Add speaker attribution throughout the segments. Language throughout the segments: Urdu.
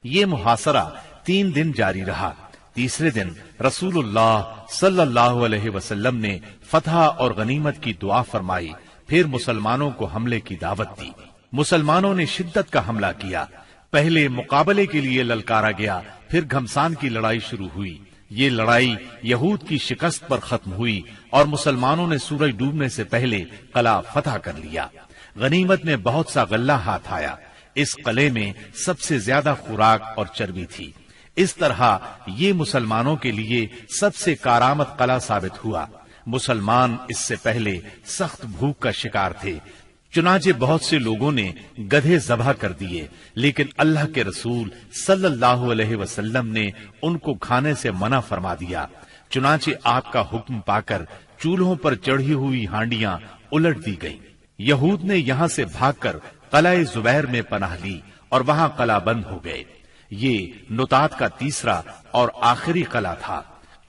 Speaker 1: یہ محاصرہ 3 دن جاری رہا۔ تیسرے دن رسول اللہ صلی اللہ علیہ وسلم نے فتح اور غنیمت کی دعا فرمائی، پھر مسلمانوں کو حملے کی دعوت دی۔ مسلمانوں نے شدت کا حملہ کیا۔ پہلے مقابلے کے لیے للکارا گیا، پھر گھمسان کی لڑائی شروع ہوئی۔ یہ لڑائی یہود کی شکست پر ختم ہوئی اور مسلمانوں نے سورج ڈوبنے سے پہلے قلعہ فتح کر لیا۔ غنیمت میں بہت سا غلہ ہاتھ آیا۔ اس قلعے میں سب سے زیادہ خوراک اور چربی تھی۔ اس طرح یہ مسلمانوں کے لیے سب سے کارآمد قلعہ ثابت ہوا۔ مسلمان اس سے پہلے سخت بھوک کا شکار تھے، چنانچہ بہت سے لوگوں نے گدھے ذبح کر دیے، لیکن اللہ کے رسول صلی اللہ علیہ وسلم نے ان کو کھانے سے منع فرما دیا۔ چنانچہ آپ کا حکم پا کر چولہوں پر چڑھی ہوئی ہانڈیاں الٹ دی گئیں۔ یہود نے یہاں سے بھاگ کر قلعہ زبیر میں پناہ لی اور وہاں قلعہ بند ہو گئے۔ یہ نطاط کا تیسرا اور آخری قلعہ تھا۔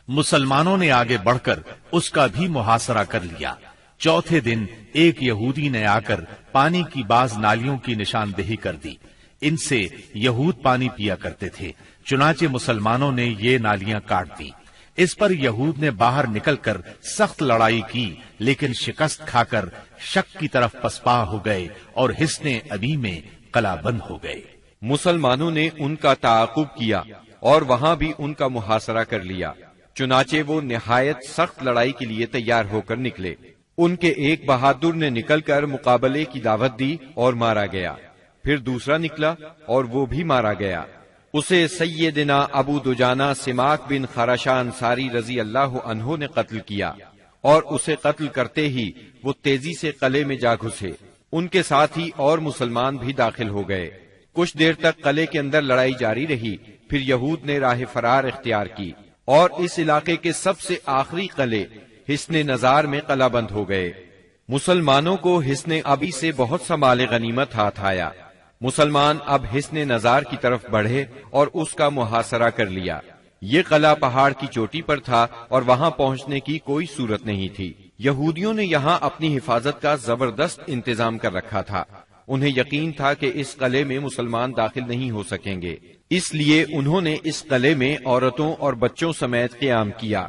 Speaker 1: مسلمانوں نے آگے بڑھ کر اس کا بھی محاصرہ کر لیا۔ چوتھے دن ایک یہودی نے آ کر پانی کی بعض نالیوں کی نشاندہی کر دی۔ ان سے یہود پانی پیا کرتے تھے، چنانچہ مسلمانوں نے یہ نالیاں کاٹ دی۔ اس پر یہود نے باہر نکل کر سخت لڑائی کی، لیکن شکست کھا کر شک کی طرف پسپا ہو گئے اور حصن ابی میں قلعہ بند ہو گئے۔
Speaker 2: مسلمانوں نے ان کا تعاقب کیا اور وہاں بھی ان کا محاصرہ کر لیا، چنانچہ وہ نہایت سخت لڑائی کے لیے تیار ہو کر نکلے۔ ان کے ایک بہادر نے نکل کر مقابلے کی دعوت دی اور مارا گیا، پھر دوسرا نکلا اور وہ بھی مارا گیا۔ اسے سیدنا ابو دجانہ سماک بن خراشہ انصاری رضی اللہ عنہ نے قتل کیا، اور اسے قتل کرتے ہی وہ تیزی سے قلعے میں جا گھسے۔ ان کے ساتھ ہی اور مسلمان بھی داخل ہو گئے۔ کچھ دیر تک قلعے کے اندر لڑائی جاری رہی، پھر یہود نے راہ فرار اختیار کی اور اس علاقے کے سب سے آخری قلعے حصن نزار میں قلعہ بند ہو گئے۔ مسلمانوں کو حصن ابی سے بہت سا مال غنیمت ہاتھ آیا۔ مسلمان اب حصن نزار کی طرف بڑھے اور اس کا محاصرہ کر لیا۔ یہ قلعہ پہاڑ کی چوٹی پر تھا اور وہاں پہنچنے کی کوئی صورت نہیں تھی۔ یہودیوں نے یہاں اپنی حفاظت کا زبردست انتظام کر رکھا تھا۔ انہیں یقین تھا کہ اس قلعے میں مسلمان داخل نہیں ہو سکیں گے، اس لیے انہوں نے اس قلعے میں عورتوں اور بچوں سمیت قیام کیا۔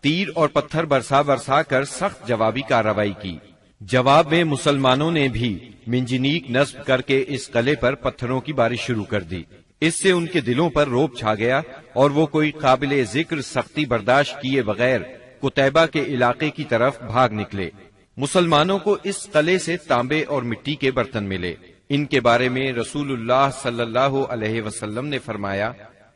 Speaker 2: تیر اور پتھر برسا کر سخت جوابی کارروائی کی۔ جواب میں مسلمانوں نے بھی منجنیق نصب کر کے اس قلعے پر پتھروں کی بارش شروع کر دی۔ اس سے ان کے دلوں پر رعب چھا گیا اور وہ کوئی قابل ذکر سختی برداشت کیے بغیر قتیبہ کے علاقے کی طرف بھاگ نکلے۔ مسلمانوں کو اس قلعے سے تانبے اور مٹی کے برتن ملے۔ ان کے بارے میں رسول اللہ صلی اللہ علیہ وسلم نے فرمایا،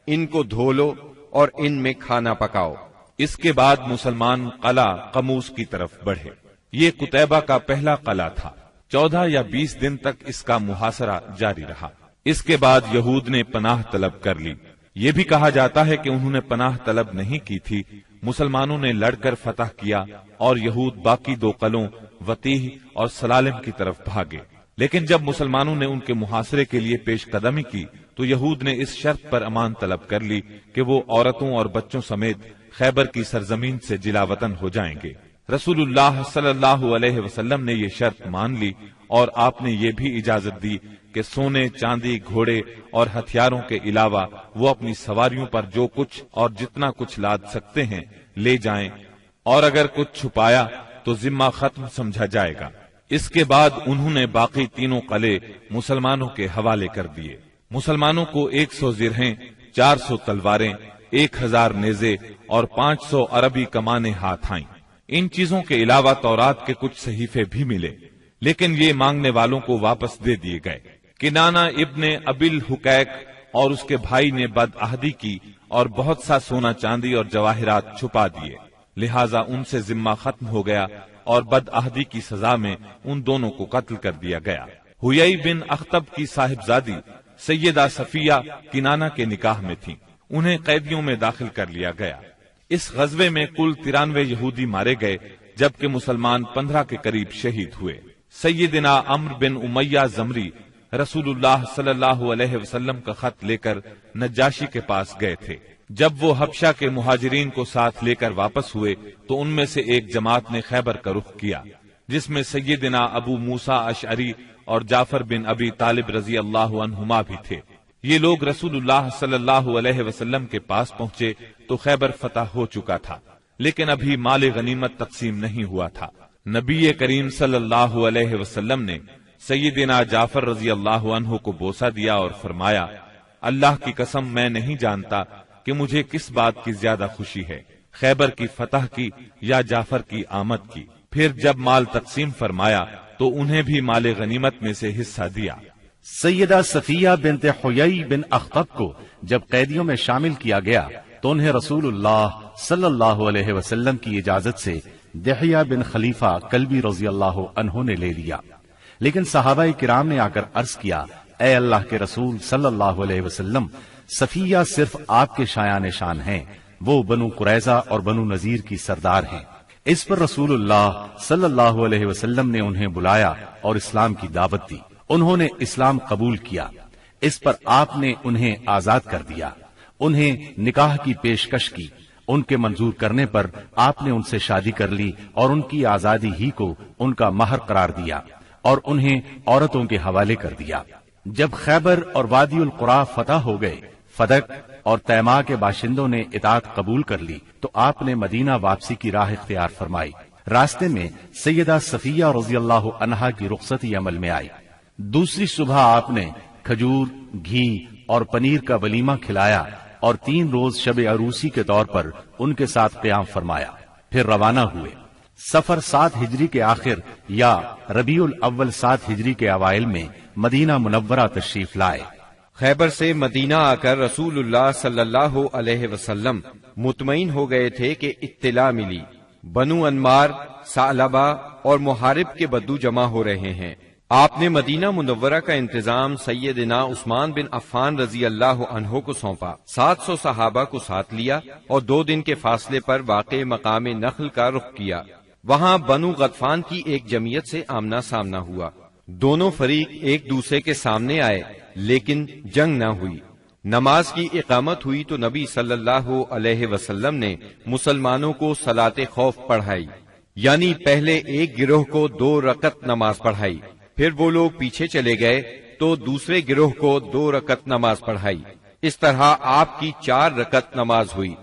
Speaker 2: ان کو دھو لو اور ان میں کھانا پکاؤ۔
Speaker 3: اس کے بعد مسلمان قلعہ قموس کی طرف بڑھے۔ یہ قتیبہ کا پہلا قلعہ تھا۔ 14 یا 20 دن تک اس کا محاصرہ جاری رہا۔ اس کے بعد یہود نے پناہ طلب کر لی۔ یہ بھی کہا جاتا ہے کہ انہوں نے پناہ طلب نہیں کی تھی، مسلمانوں نے لڑ کر فتح کیا اور یہود باقی 2 قلعوں وطیح اور سلالم کی طرف بھاگے۔ لیکن جب مسلمانوں نے ان کے محاصرے کے لیے پیش قدمی کی تو یہود نے اس شرط پر امان طلب کر لی کہ وہ عورتوں اور بچوں سمیت خیبر کی سرزمین سے جلا وطن ہو جائیں گے۔ رسول اللہ صلی اللہ علیہ وسلم نے یہ شرط مان لی اور آپ نے یہ بھی اجازت دی کہ سونے، چاندی، گھوڑے اور ہتھیاروں کے علاوہ وہ اپنی سواریوں پر جو کچھ اور جتنا کچھ لاد سکتے ہیں لے جائیں، اور اگر کچھ چھپایا تو ذمہ ختم سمجھا جائے گا۔ اس کے بعد انہوں نے باقی 3 قلعے مسلمانوں کے حوالے کر دیے۔ مسلمانوں کو 100 زرہیں، 400 تلواریں، 1000 نیزے اور 500 عربی کمانیں ہاتھ آئیں۔ ان چیزوں کے علاوہ تورات کے کچھ صحیفے بھی ملے، لیکن یہ مانگنے والوں کو واپس دے دیے گئے۔ کنانہ ابن ابی الحقیق اور اس کے بھائی نے بدعہدی کی اور بہت سا سونا چاندی اور جواہرات چھپا دیے، لہذا ان سے ذمہ ختم ہو گیا اور بدعہدی کی سزا میں ان دونوں کو قتل کر دیا گیا۔ حیی بن اخطب کی صاحبزادی سیدہ صفیہ کنانہ کے نکاح میں تھیں، انہیں قیدیوں میں داخل کر لیا گیا۔ اس غزوے میں کل 93 یہودی مارے گئے، جبکہ مسلمان 15 کے قریب شہید ہوئے۔ سیدنا عمرو بن امیہ زمری رسول اللہ صلی اللہ علیہ وسلم کا خط لے کر نجاشی کے پاس گئے تھے۔ جب وہ حبشہ کے مہاجرین کو ساتھ لے کر واپس ہوئے تو ان میں سے ایک جماعت نے خیبر کا رخ کیا، جس میں سیدنا ابو موسیٰ اشعری اور جعفر بن ابی طالب رضی اللہ عنہما بھی تھے۔ یہ لوگ رسول اللہ صلی اللہ علیہ وسلم کے پاس پہنچے تو خیبر فتح ہو چکا تھا، لیکن ابھی مال غنیمت تقسیم نہیں ہوا تھا۔ نبی کریم صلی اللہ علیہ وسلم نے سیدنا جعفر رضی اللہ عنہ کو بوسہ دیا اور فرمایا، اللہ کی قسم میں نہیں جانتا کہ مجھے کس بات کی زیادہ خوشی ہے، خیبر کی فتح کی یا جعفر کی آمد کی۔ پھر جب مال تقسیم فرمایا تو انہیں بھی مال غنیمت میں سے حصہ دیا۔
Speaker 1: سیدہ صفیہ بنت حیی بن اخطب کو جب قیدیوں میں شامل کیا گیا تو انہیں رسول اللہ صلی اللہ علیہ وسلم کی اجازت سے دحیہ بن خلیفہ کلبی رضی اللہ عنہ نے لے لیا، لیکن صحابہ کرام نے آ کر عرض کیا، اے اللہ کے رسول صلی اللہ علیہ وسلم، صفیہ صرف آپ کے شایان شان ہیں، وہ بنو قریظہ اور بنو نذیر کی سردار ہیں۔ اس پر رسول اللہ صلی اللہ علیہ وسلم نے انہیں بلایا اور اسلام کی دعوت دی۔ انہوں نے اسلام قبول کیا۔ اس پر آپ نے انہیں آزاد کر دیا، انہیں نکاح کی پیشکش کی۔ ان کے منظور کرنے پر آپ نے ان سے شادی کر لی اور ان کی آزادی ہی کو ان کا مہر قرار دیا اور انہیں عورتوں کے حوالے کر دیا۔ جب خیبر اور وادی القریٰ فتح ہو گئے، فدق اور تیماء کے باشندوں نے اطاعت قبول کر لی تو آپ نے مدینہ واپسی کی راہ اختیار فرمائی۔ راستے میں سیدہ صفیہ رضی اللہ عنہا کی رخصتی عمل میں آئی۔ دوسری صبح آپ نے کھجور، گھی اور پنیر کا ولیمہ کھلایا اور 3 روز شب عروسی کے طور پر ان کے ساتھ قیام فرمایا، پھر روانہ ہوئے۔ سفر 7 ہجری کے آخر یا ربیع الاول 7 ہجری کے اوائل میں مدینہ منورہ تشریف لائے۔
Speaker 2: خیبر سے مدینہ آ کر رسول اللہ صلی اللہ علیہ وسلم مطمئن ہو گئے تھے کہ اطلاع ملی، بنو انمار، ثعلبہ اور محارب کے بدو جمع ہو رہے ہیں۔ آپ نے مدینہ منورہ کا انتظام سیدنا عثمان بن عفان رضی اللہ عنہ کو سونپا، 700 صحابہ کو ساتھ لیا اور 2 دن کے فاصلے پر واقع مقام نخل کا رخ کیا۔ وہاں بنو غطفان کی ایک جمعیت سے آمنا سامنا ہوا۔ دونوں فریق ایک دوسرے کے سامنے آئے لیکن جنگ نہ ہوئی۔ نماز کی اقامت ہوئی تو نبی صلی اللہ علیہ وسلم نے مسلمانوں کو صلاۃ خوف پڑھائی، یعنی پہلے ایک گروہ کو 2 رکعت نماز پڑھائی، پھر وہ لوگ پیچھے چلے گئے تو دوسرے گروہ کو 2 رکعت نماز پڑھائی۔ اس طرح آپ کی 4 رکعت نماز ہوئی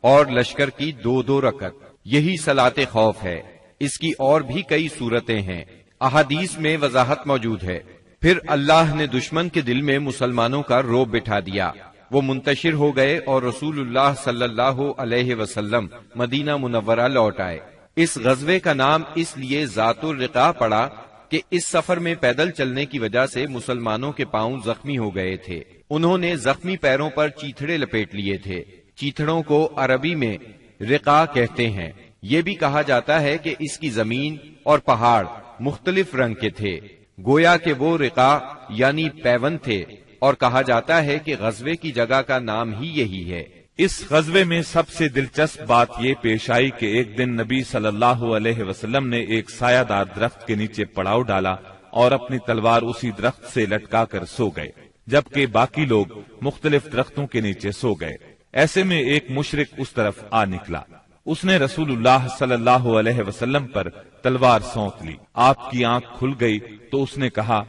Speaker 2: اور لشکر کی 2 رکعت۔ یہی صلاۃ خوف ہے۔ اس کی اور بھی کئی صورتیں ہیں، احادیث میں وضاحت موجود ہے۔ پھر اللہ نے دشمن کے دل میں مسلمانوں کا رعب بٹھا دیا، وہ منتشر ہو گئے اور رسول اللہ صلی اللہ علیہ وسلم مدینہ منورہ لوٹ آئے۔ اس غزوے کا نام اس لیے ذات الرقاع پڑا کہ اس سفر میں پیدل چلنے کی وجہ سے مسلمانوں کے پاؤں زخمی ہو گئے تھے۔ انہوں نے زخمی پیروں پر چیتھڑے لپیٹ لیے تھے۔ چیتھڑوں کو عربی میں رقاع کہتے ہیں۔ یہ بھی کہا جاتا ہے کہ اس کی زمین اور پہاڑ مختلف رنگ کے تھے، گویا کہ وہ رقاع یعنی پیون تھے، اور کہا جاتا ہے کہ غزوے کی جگہ کا نام ہی یہی ہے۔
Speaker 3: اس غزوے میں سب سے دلچسپ بات یہ پیش آئی کہ ایک دن نبی صلی اللہ علیہ وسلم نے ایک سایہ دار درخت کے نیچے پڑاؤ ڈالا اور اپنی تلوار اسی درخت سے لٹکا کر سو گئے، جبکہ باقی لوگ مختلف درختوں کے نیچے سو گئے۔ ایسے میں ایک مشرک اس طرف آ نکلا، اس نے رسول اللہ صلی اللہ علیہ وسلم پر تلوار سونت لی۔ آپ کی آنکھ کھل گئی تو اس نے کہا،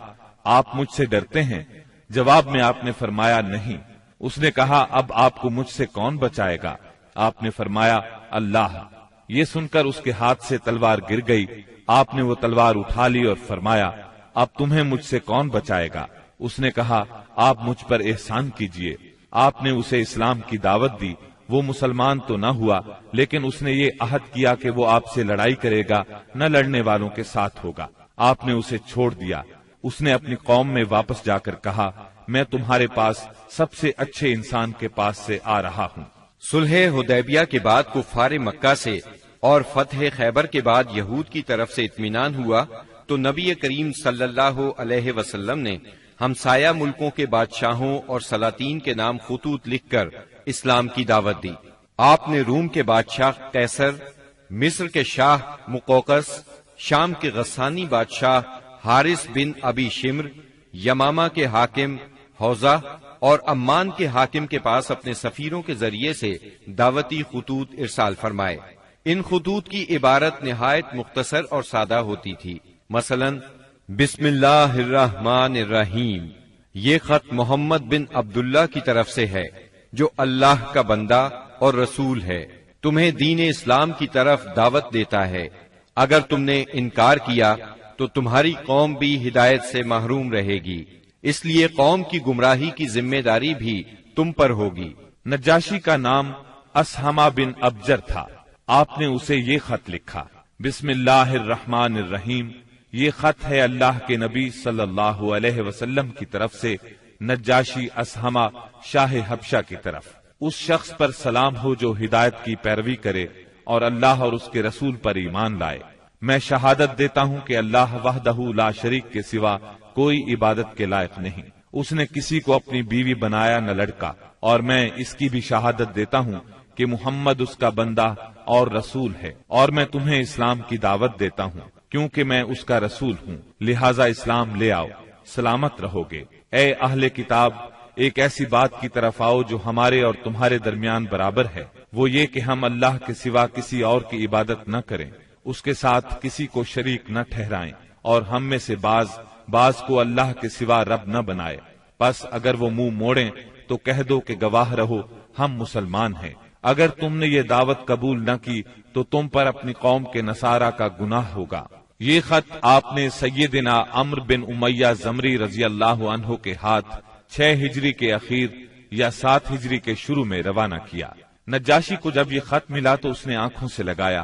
Speaker 3: آپ مجھ سے ڈرتے ہیں؟ جواب میں آپ نے فرمایا، نہیں۔ اس نے کہا، اب آپ کو مجھ سے کون بچائے گا؟ آپ نے فرمایا، اللہ۔ یہ سن کر اس کے ہاتھ سے تلوار گر گئی۔ آپ نے وہ تلوار اٹھا لی اور فرمایا، اب تمہیں مجھ سے کون بچائے گا؟ اس نے کہا، آپ مجھ پر احسان کیجئے۔ آپ نے اسے اسلام کی دعوت دی۔ وہ مسلمان تو نہ ہوا، لیکن اس نے یہ عہد کیا کہ وہ آپ سے لڑائی کرے گا، نہ لڑنے والوں کے ساتھ ہوگا۔ آپ نے اسے چھوڑ دیا۔ اس نے اپنی قوم میں واپس جا کر کہا، میں تمہارے پاس سب سے اچھے انسان کے پاس سے آ رہا ہوں۔
Speaker 2: صلح حدیبیہ کے بعد کفار مکہ سے اور فتح خیبر کے بعد یہود کی طرف سے اطمینان ہوا تو نبی کریم صلی اللہ علیہ وسلم نے ہمسایہ ملکوں کے بادشاہوں اور سلاطین کے نام خطوط لکھ کر اسلام کی دعوت دی۔ آپ نے روم کے بادشاہ قیصر، مصر کے شاہ مقوقس، شام کے غسانی بادشاہ حارث بن ابی شمر، یمامہ کے حاکم حوزہ اور عمان کے حاکم کے پاس اپنے سفیروں کے ذریعے سے دعوتی خطوط ارسال فرمائے۔ ان خطوط کی عبارت نہایت مختصر اور سادہ ہوتی تھی، مثلا بسم اللہ الرحمن الرحیم، یہ خط محمد بن عبداللہ کی طرف سے ہے جو اللہ کا بندہ اور رسول ہے، تمہیں دین اسلام کی طرف دعوت دیتا ہے۔ اگر تم نے انکار کیا تو تمہاری قوم بھی ہدایت سے محروم رہے گی، اس لیے قوم کی گمراہی کی ذمہ داری بھی تم پر ہوگی۔
Speaker 3: نجاشی کا نام اسہمہ بن ابجر تھا۔ آپ نے اسے یہ خط لکھا، بسم اللہ الرحمن الرحیم۔ یہ خط ہے اللہ کے نبی صلی اللہ علیہ وسلم کی طرف سے نجاشی اسہمہ شاہ حبشہ کی طرف۔ اس شخص پر سلام ہو جو ہدایت کی پیروی کرے اور اللہ اور اس کے رسول پر ایمان لائے۔ میں شہادت دیتا ہوں کہ اللہ وحدہ لا شریک کے سوا کوئی عبادت کے لائق نہیں، اس نے کسی کو اپنی بیوی بنایا نہ لڑکا، اور میں اس کی بھی شہادت دیتا ہوں کہ محمد اس کا بندہ اور رسول ہے، اور میں تمہیں اسلام کی دعوت دیتا ہوں کیونکہ میں اس کا رسول ہوں، لہذا اسلام لے آؤ، سلامت رہو گے۔ اے اہل کتاب، ایک ایسی بات کی طرف آؤ جو ہمارے اور تمہارے درمیان برابر ہے، وہ یہ کہ ہم اللہ کے سوا کسی اور کی عبادت نہ کریں، اس کے ساتھ کسی کو شریک نہ ٹھہرائیں، اور ہم میں سے بعض کو اللہ کے سوا رب نہ بنائے۔ پس اگر وہ منہ موڑیں تو کہہ دو کہ گواہ رہو ہم مسلمان ہیں۔ اگر تم نے یہ دعوت قبول نہ کی تو تم پر اپنی قوم کے نصارہ کا گناہ ہوگا۔ یہ خط آپ نے سیدنا عمرو بن امیہ زمری رضی اللہ عنہ کے ہاتھ 6 ہجری کے اخیر یا 7 ہجری کے شروع میں روانہ کیا۔ نجاشی کو جب یہ خط ملا تو اس نے آنکھوں سے لگایا،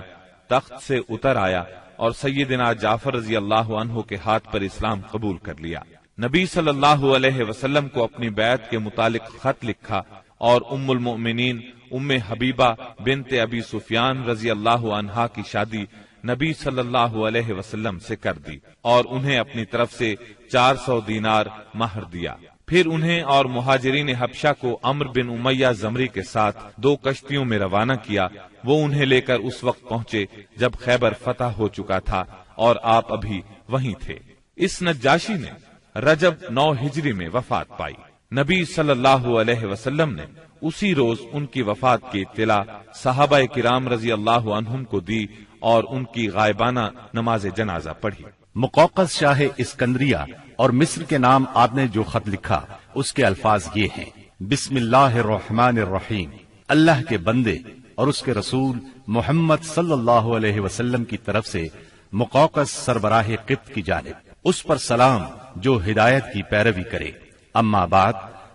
Speaker 3: تخت سے اتر آیا اور سیدنا جعفر رضی اللہ عنہ کے ہاتھ پر اسلام قبول کر لیا۔ نبی صلی اللہ علیہ وسلم کو اپنی بیعت کے متعلق خط لکھا اور ام المؤمنین ام حبیبہ بنت ابی سفیان رضی اللہ عنہا کی شادی نبی صلی اللہ علیہ وسلم سے کر دی اور انہیں اپنی طرف سے 400 دینار مہر دیا۔ پھر انہیں اور مہاجرین حبشہ کو عمرو بن امیہ زمری کے ساتھ 2 کشتیوں میں روانہ کیا۔ وہ انہیں لے کر اس وقت پہنچے جب خیبر فتح ہو چکا تھا اور آپ ابھی وہیں تھے۔ اس نجاشی نے رجب 9 ہجری میں وفات پائی۔ نبی صلی اللہ علیہ وسلم نے اسی روز ان کی وفات کی اطلاع صحابہ کرام رضی اللہ عنہم کو دی اور ان کی غائبانہ نماز جنازہ پڑھی۔
Speaker 1: مقوقس شاہ اسکندریہ اور مصر کے نام آپ نے جو خط لکھا اس کے الفاظ یہ ہیں، بسم اللہ الرحمن الرحیم، اللہ کے بندے اور اس کے رسول محمد صلی اللہ علیہ وسلم کی طرف سے مقوقس سربراہ قبط کی جانب، اس پر سلام جو ہدایت کی پیروی کرے۔ اما بعد،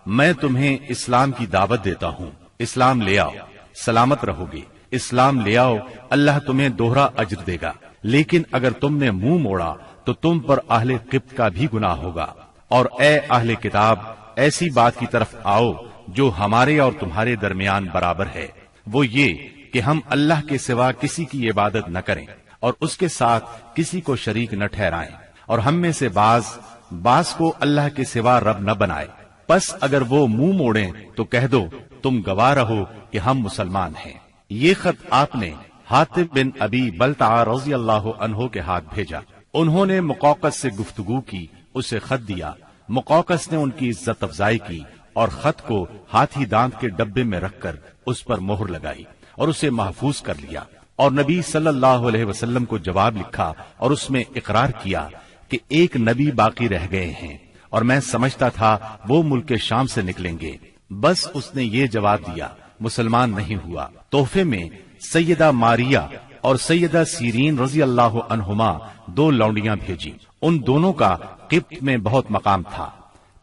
Speaker 1: میں تمہیں اسلام کی دعوت دیتا ہوں، اسلام لے آؤ، سلامت رہو گے۔ اسلام لے آؤ، اللہ تمہیں دوہرا اجر دے گا، لیکن اگر تم نے منہ موڑا تو تم پر اہل قبط کا بھی گناہ ہوگا۔ اور اے اہل کتاب، ایسی بات کی طرف آؤ جو ہمارے اور تمہارے درمیان برابر ہے، وہ یہ کہ ہم اللہ کے سوا کسی کی عبادت نہ کریں اور اس کے ساتھ کسی کو شریک نہ ٹھہرائیں، اور ہم میں سے بعض کو اللہ کے سوا رب نہ بنائے۔ پس اگر وہ منہ موڑیں تو کہہ دو تم گواہ رہو کہ ہم مسلمان ہیں۔ یہ خط آپ نے حاتب بن ابی بلتع رضی اللہ عنہ کے ہاتھ بھیجا۔ انہوں نے مقوقس سے گفتگو کی، اسے خط دیا۔ مقوقس نے ان کی عزت افزائی کی اور خط کو ہاتھی دانت کے ڈبے میں رکھ کر اس پر مہر لگائی اور اسے محفوظ کر لیا، اور نبی صلی اللہ علیہ وسلم کو جواب لکھا اور اس میں اقرار کیا کہ ایک نبی باقی رہ گئے ہیں اور میں سمجھتا تھا وہ ملک شام سے نکلیں گے، بس اس نے یہ جواب دیا مسلمان نہیں ہوا۔ تحفے میں سیدہ ماریہ اور سیدہ سیرین رضی اللہ عنہما 2 لونڈیاں بھیجی۔ ان دونوں کا قبط میں بہت مقام تھا۔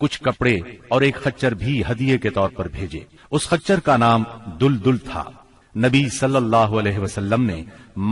Speaker 1: کچھ کپڑے اور ایک خچر بھی ہدیے کے طور پر بھیجے۔ اس خچر کا نام دلدل تھا۔ نبی صلی اللہ علیہ وسلم نے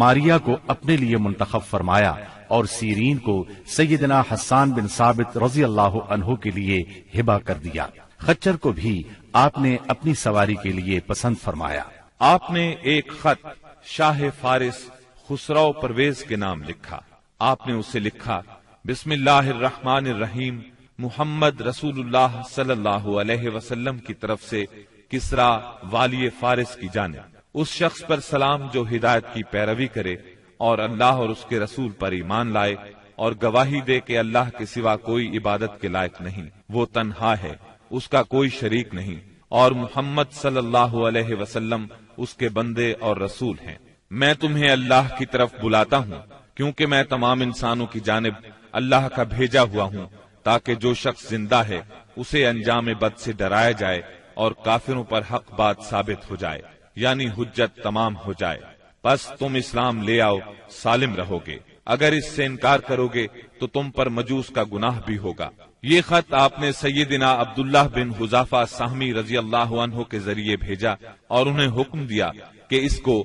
Speaker 1: ماریہ کو اپنے لیے منتخب فرمایا اور سیرین کو سیدنا حسان بن ثابت رضی اللہ عنہ کے لیے ہبہ کر دیا۔ خچر کو بھی آپ نے اپنی سواری کے لیے پسند فرمایا۔
Speaker 3: آپ نے ایک خط شاہ فارس خسرو پرویز کے نام لکھا۔ آپ نے اسے لکھا، بسم اللہ الرحمن الرحیم، محمد رسول اللہ صلی اللہ علیہ وسلم کی طرف سے کسرا والی فارس کی جانب، اس شخص پر سلام جو ہدایت کی پیروی کرے اور اللہ اور اس کے رسول پر ایمان لائے اور گواہی دے کہ اللہ کے سوا کوئی عبادت کے لائق نہیں، وہ تنہا ہے، اس کا کوئی شریک نہیں، اور محمد صلی اللہ علیہ وسلم اس کے بندے اور رسول ہیں۔ میں تمہیں اللہ کی طرف بلاتا ہوں کیونکہ میں تمام انسانوں کی جانب اللہ کا بھیجا ہوا ہوں، تاکہ جو شخص زندہ ہے اسے انجام بد سے ڈرایا جائے اور کافروں پر حق بات ثابت ہو جائے، یعنی حجت تمام ہو جائے۔ پس تم اسلام لے آؤ، سالم رہو گے، اگر اس سے انکار کرو گے تو تم پر مجوس کا گناہ بھی ہوگا۔ یہ خط آپ نے سیدنا عبداللہ بن حذافہ سہمی رضی اللہ عنہ کے ذریعے بھیجا اور انہیں حکم دیا کہ اس کو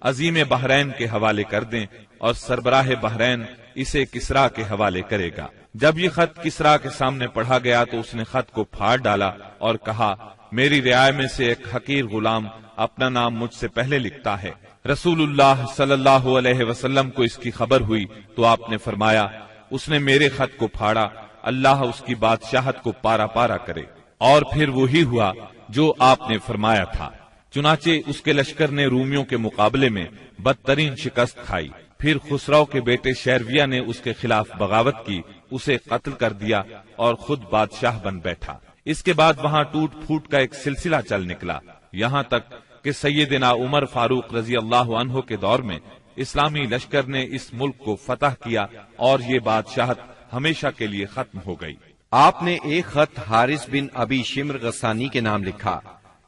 Speaker 3: عظیم بحرین کے حوالے کر دیں، اور سربراہ بحرین اسے کسرا کے حوالے کرے گا۔ جب یہ خط کسرا کے سامنے پڑھا گیا تو اس نے خط کو پھاڑ ڈالا اور کہا، میری رعایا میں سے ایک حقیر غلام اپنا نام مجھ سے پہلے لکھتا ہے۔ رسول اللہ صلی اللہ علیہ وسلم کو اس کی خبر ہوئی تو آپ نے فرمایا، اس نے میرے خط کو پھاڑا، اللہ اس کی بادشاہت کو پارا پارا کرے۔ اور پھر وہی ہوا جو آپ نے فرمایا تھا، چنانچہ اس کے لشکر نے رومیوں کے مقابلے میں بدترین شکست کھائی۔ پھر خسرو کے بیٹے شیرویہ نے اس کے خلاف بغاوت کی، اسے قتل کر دیا اور خود بادشاہ بن بیٹھا۔ اس کے بعد وہاں ٹوٹ پھوٹ کا ایک سلسلہ چل نکلا، یہاں تک کہ سیدنا عمر فاروق رضی اللہ عنہ کے دور میں اسلامی لشکر نے اس ملک کو فتح کیا اور یہ بادشاہت ہمیشہ کے لیے ختم ہو گئی۔
Speaker 2: آپ نے ایک خط حارث بن ابی شمر غسانی کے نام لکھا،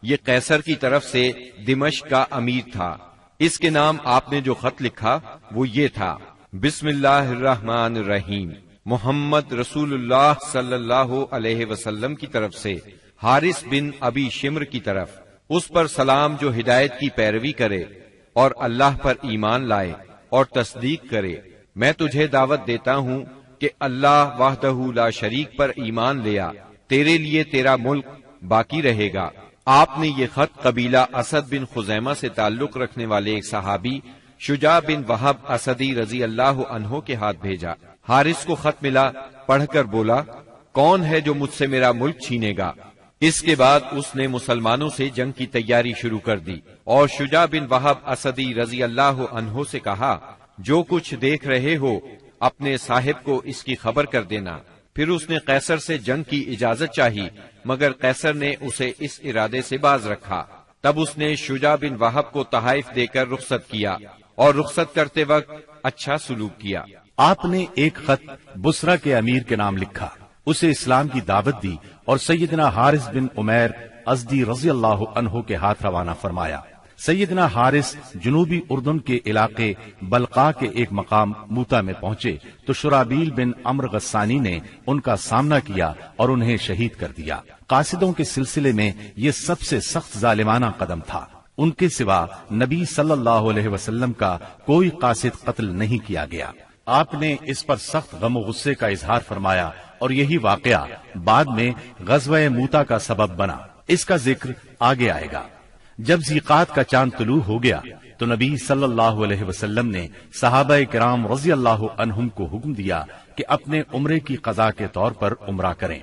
Speaker 2: یہ قیصر کی طرف سے دمشق کا امیر تھا۔ اس کے نام آپ نے جو خط لکھا وہ یہ تھا، بسم اللہ الرحمن الرحیم، محمد رسول اللہ صلی اللہ علیہ وسلم کی طرف سے حارث بن ابی شمر کی طرف، اس پر سلام جو ہدایت کی پیروی کرے اور اللہ پر ایمان لائے اور تصدیق کرے۔ میں تجھے دعوت دیتا ہوں کہ اللہ وحدہ لا شریک پر ایمان لیا، تیرے لیے تیرا ملک باقی رہے گا۔ آپ نے یہ خط قبیلہ اسد بن خزیمہ سے تعلق رکھنے والے ایک صحابی شجاع بن وہب اسدی رضی اللہ عنہ کے ہاتھ بھیجا۔ حارث کو خط ملا، پڑھ کر بولا، کون ہے جو مجھ سے میرا ملک چھینے گا؟ اس کے بعد اس نے مسلمانوں سے جنگ کی تیاری شروع کر دی اور شجاع بن وہب اسدی رضی اللہ عنہ سے کہا، جو کچھ دیکھ رہے ہو اپنے صاحب کو اس کی خبر کر دینا۔ پھر اس نے قیصر سے جنگ کی اجازت چاہی، مگر قیصر نے اسے اس ارادے سے باز رکھا۔ تب اس نے شجاع بن وہب کو تحائف دے کر رخصت کیا اور رخصت کرتے وقت اچھا سلوک کیا۔
Speaker 1: آپ نے ایک خط بصرہ کے امیر کے نام لکھا، اسے اسلام کی دعوت دی اور سیدنا حارث بن عمیر ازدی رضی اللہ عنہ کے ہاتھ روانہ فرمایا۔ سیدنا حارث جنوبی اردن کے علاقے بلقا کے ایک مقام موتا میں پہنچے تو شرابیل بن عمرو غسانی نے ان کا سامنا کیا اور انہیں شہید کر دیا۔ قاصدوں کے سلسلے میں یہ سب سے سخت ظالمانہ قدم تھا، ان کے سوا نبی صلی اللہ علیہ وسلم کا کوئی قاصد قتل نہیں کیا گیا۔ آپ نے اس پر سخت غم و غصے کا اظہار فرمایا اور یہی واقعہ بعد میں غزوہ موتا کا سبب بنا، اس کا ذکر آگے آئے گا۔ جب ذیقات کا چاند طلوع ہو گیا تو نبی صلی اللہ علیہ وسلم نے صحابہ کرام رضی اللہ عنہم کو حکم دیا کہ اپنے عمرے کی قضا کے طور پر عمرہ کریں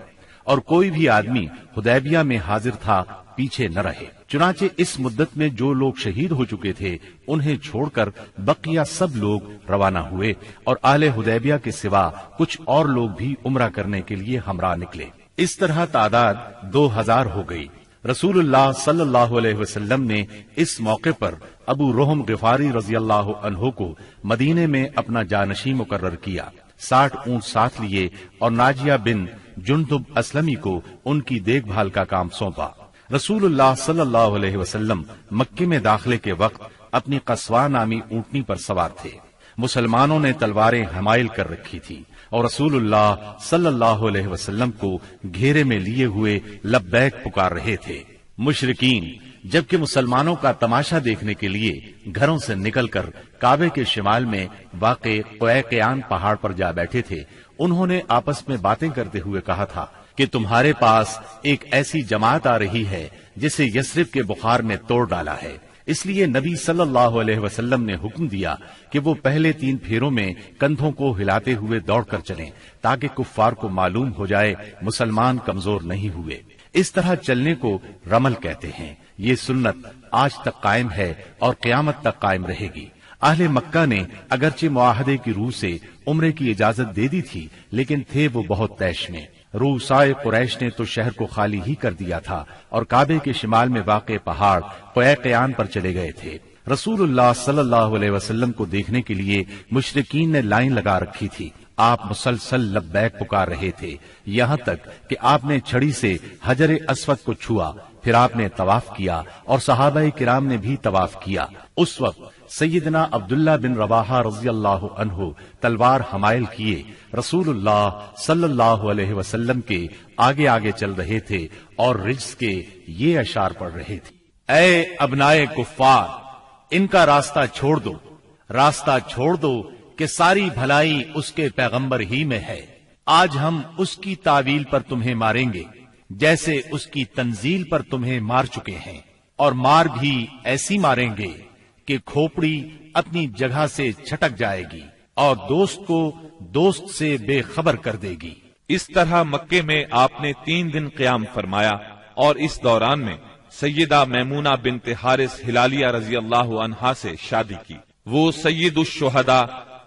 Speaker 1: اور کوئی بھی آدمی حدیبیہ میں حاضر تھا پیچھے نہ رہے۔ چنانچہ اس مدت میں جو لوگ شہید ہو چکے تھے انہیں چھوڑ کر بقیہ سب لوگ روانہ ہوئے اور اہل حدیبیہ کے سوا کچھ اور لوگ بھی عمرہ کرنے کے لیے ہمراہ نکلے۔ اس طرح تعداد 2000 ہو گئی۔ رسول اللہ صلی اللہ علیہ وسلم نے اس موقع پر ابو رحم غفاری رضی اللہ عنہ کو مدینے میں اپنا جانشین مقرر کیا، 60 اونٹ ساتھ لیے اور ناجیہ بن جندب اسلمی کو ان کی دیکھ بھال کا کام سونپا۔ رسول اللہ صلی اللہ علیہ وسلم مکے میں داخلے کے وقت اپنی قصواء نامی اونٹنی پر سوار تھے۔ مسلمانوں نے تلواریں حمائل کر رکھی تھی اور رسول اللہ صلی اللہ علیہ وسلم کو گھیرے میں لیے ہوئے لبیک پکار رہے تھے۔ مشرکین جبکہ مسلمانوں کا تماشا دیکھنے کے لیے گھروں سے نکل کر کعبے کے شمال میں واقع قیقیان پہاڑ پر جا بیٹھے تھے، انہوں نے آپس میں باتیں کرتے ہوئے کہا تھا کہ تمہارے پاس ایک ایسی جماعت آ رہی ہے جسے یثرب کے بخار نے توڑ ڈالا ہے، اس لیے نبی صلی اللہ علیہ وسلم نے حکم دیا کہ وہ پہلے 3 پھیروں میں کندھوں کو ہلاتے ہوئے دوڑ کر چلیں تاکہ کفار کو معلوم ہو جائے مسلمان کمزور نہیں ہوئے۔ اس طرح چلنے کو رمل کہتے ہیں۔ یہ سنت آج تک قائم ہے اور قیامت تک قائم رہے گی۔ اہل مکہ نے اگرچہ معاہدے کی روح سے عمرے کی اجازت دے دی تھی، لیکن تھے وہ بہت طیش میں۔ روسائے قریش نے تو شہر کو خالی ہی کر دیا تھا اور کعبے کے شمال میں واقع پہاڑ قیقیان پر چلے گئے تھے۔ رسول اللہ صلی اللہ علیہ وسلم کو دیکھنے کے لیے مشرکین نے لائن لگا رکھی تھی۔ آپ مسلسل لبیک پکار رہے تھے، یہاں تک کہ آپ نے چھڑی سے حجر اسود کو چھوا، پھر آپ نے طواف کیا اور صحابہ کرام نے بھی طواف کیا۔ اس وقت سیدنا عبداللہ بن رواحہ رضی اللہ عنہ تلوار حمائل کیے رسول اللہ صلی اللہ علیہ وسلم کے آگے آگے چل رہے تھے اور رجز کے یہ اشعار پڑھ رہے تھے: اے ابنائے کفار، ان کا راستہ چھوڑ دو، راستہ چھوڑ دو کہ ساری بھلائی اس کے پیغمبر ہی میں ہے۔ آج ہم اس کی تعویل پر تمہیں ماریں گے جیسے اس کی تنزیل پر تمہیں مار چکے ہیں، اور مار بھی ایسی ماریں گے کہ کھوپڑی اپنی جگہ سے چھٹک جائے گی اور دوست کو دوست سے بے خبر کر دے گی۔
Speaker 3: اس طرح مکے میں آپ نے 3 دن قیام فرمایا اور اس دوران میں سیدہ میمونہ بنت حارث ہلالیہ رضی اللہ عنہا سے شادی کی۔ وہ سید الشہداء